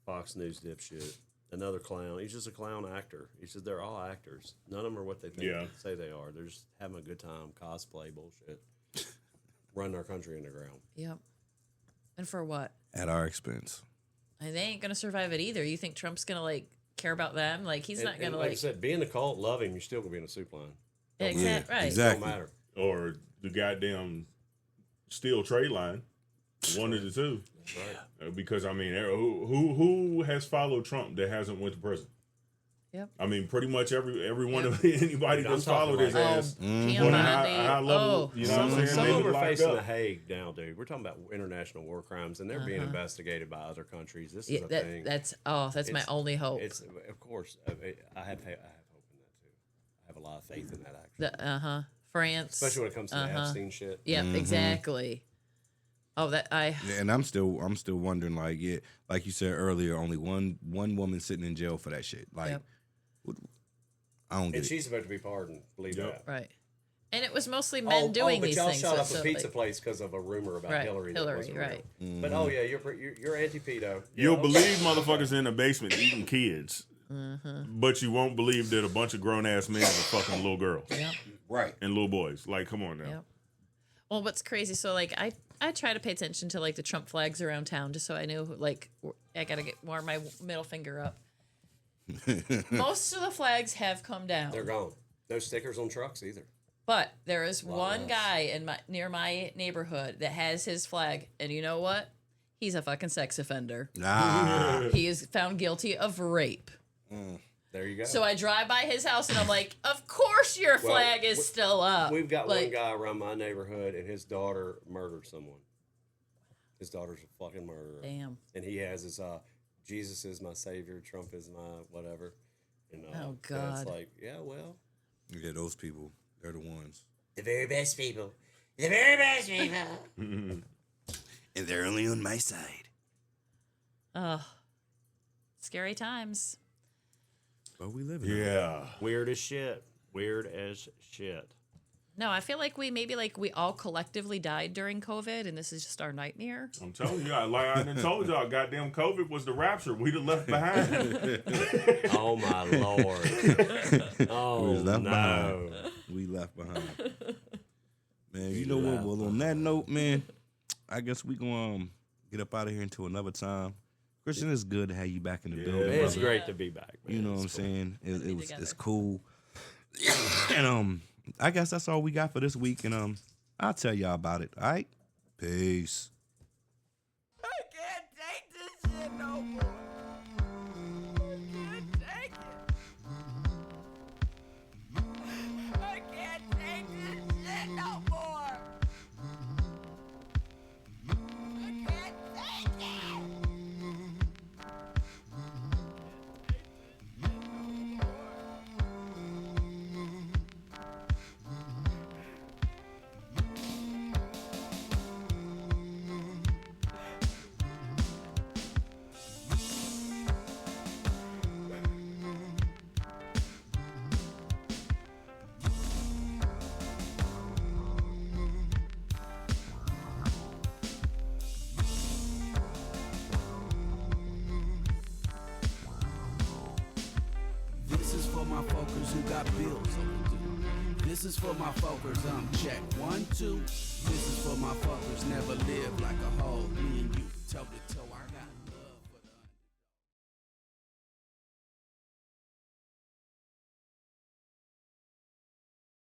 Fox News dipshit. Another clown. He's just a clown actor. He says they're all actors. None of them are what they think say they are. They're just having a good time, cosplay bullshit, run our country underground. Yep. And for what? at our expense. And they ain't gonna survive it either. You think Trump's gonna like care about them? Like he's not gonna like I like. said, be in the cult, love him. You're still gonna be in a soup line. Exact, right. exactly. Don't matter. Or the goddamn steel trade line. One of the two. Right. Because I mean, who has followed Trump that hasn't went to prison? Yep. I mean, pretty much every one Yep. of anybody I'm that's talking followed his like- ass Giamatti. on a high level. Oh. You know what I'm saying? Some They of been them are locked facing up. the Hague now, dude. We're talking about international war crimes, and they're being investigated by other countries. This is Yeah, a thing. that's my It's- only hope. It's of course. I have hope in that too. I have a lot of faith in that actually, The France, especially when it comes to the Epstein shit. Yeah, exactly. Oh, that I. Yeah, and I'm still wondering, like, yeah, like you said earlier, only one woman sitting in jail for that shit. Like, Yep. I don't get And it. she's about to be pardoned. Believe Yep. that. Right. And it was mostly men doing but these y'all things. shot up so, a pizza like, place because of a rumor about Right, Hillary. Hillary, that wasn't real. right. But oh yeah, you're anti-pedo. You'll Yeah, okay. believe motherfuckers in the basement eating kids, but you won't believe that a bunch of grown ass men are fucking little girls Yep. Right. and little boys. Like, come on now. Yep. Well, what's crazy? So, like, I try to pay attention to like the Trump flags around town, just so I know, like, I gotta get warm my middle finger up. Most of the flags have come down. They're gone. No stickers on trucks either. But there is one less. guy in near my neighborhood that has his flag, and you know what? He's a fucking sex offender. Ah, He is found guilty of rape. There you go. So I drive by his house and I'm like, of course your Well, flag is still up. We've got like, one guy around my neighborhood, and his daughter murdered someone. His daughter's a fucking murderer. Damn. And he has his Jesus is my savior, Trump is my whatever. And, Oh, so God. it's like, yeah, well, yeah, those people, they're the ones, the very best people, the very best people. and they're only on my side. Scary times. But we live in it. Yeah. Weird as shit. Weird as shit. No, I feel like we all collectively died during COVID, and this is just our nightmare. I'm telling you, like I done told y'all, goddamn COVID was the rapture. We'd have left behind. Oh my lord. Oh We was left no. behind. We left behind. Man, you know what? Well, on that note, man, I guess we gonna get up out of here until another time. Christian, it's good to have you back in the building. It's brother. great to be back. Man. You know what I'm It's cool. saying? It was together. it's cool. And I guess that's all we got for this week. And I'll tell y'all about it. All right, peace. I can't take this shit shit no more. I can't take it. I can't take this shit no more. I can't take it. This is for my folkers who got bills overdue. This is for my folkers, check 1, 2. This is for my folkers never lived like a hoe. Me and you, toe to toe.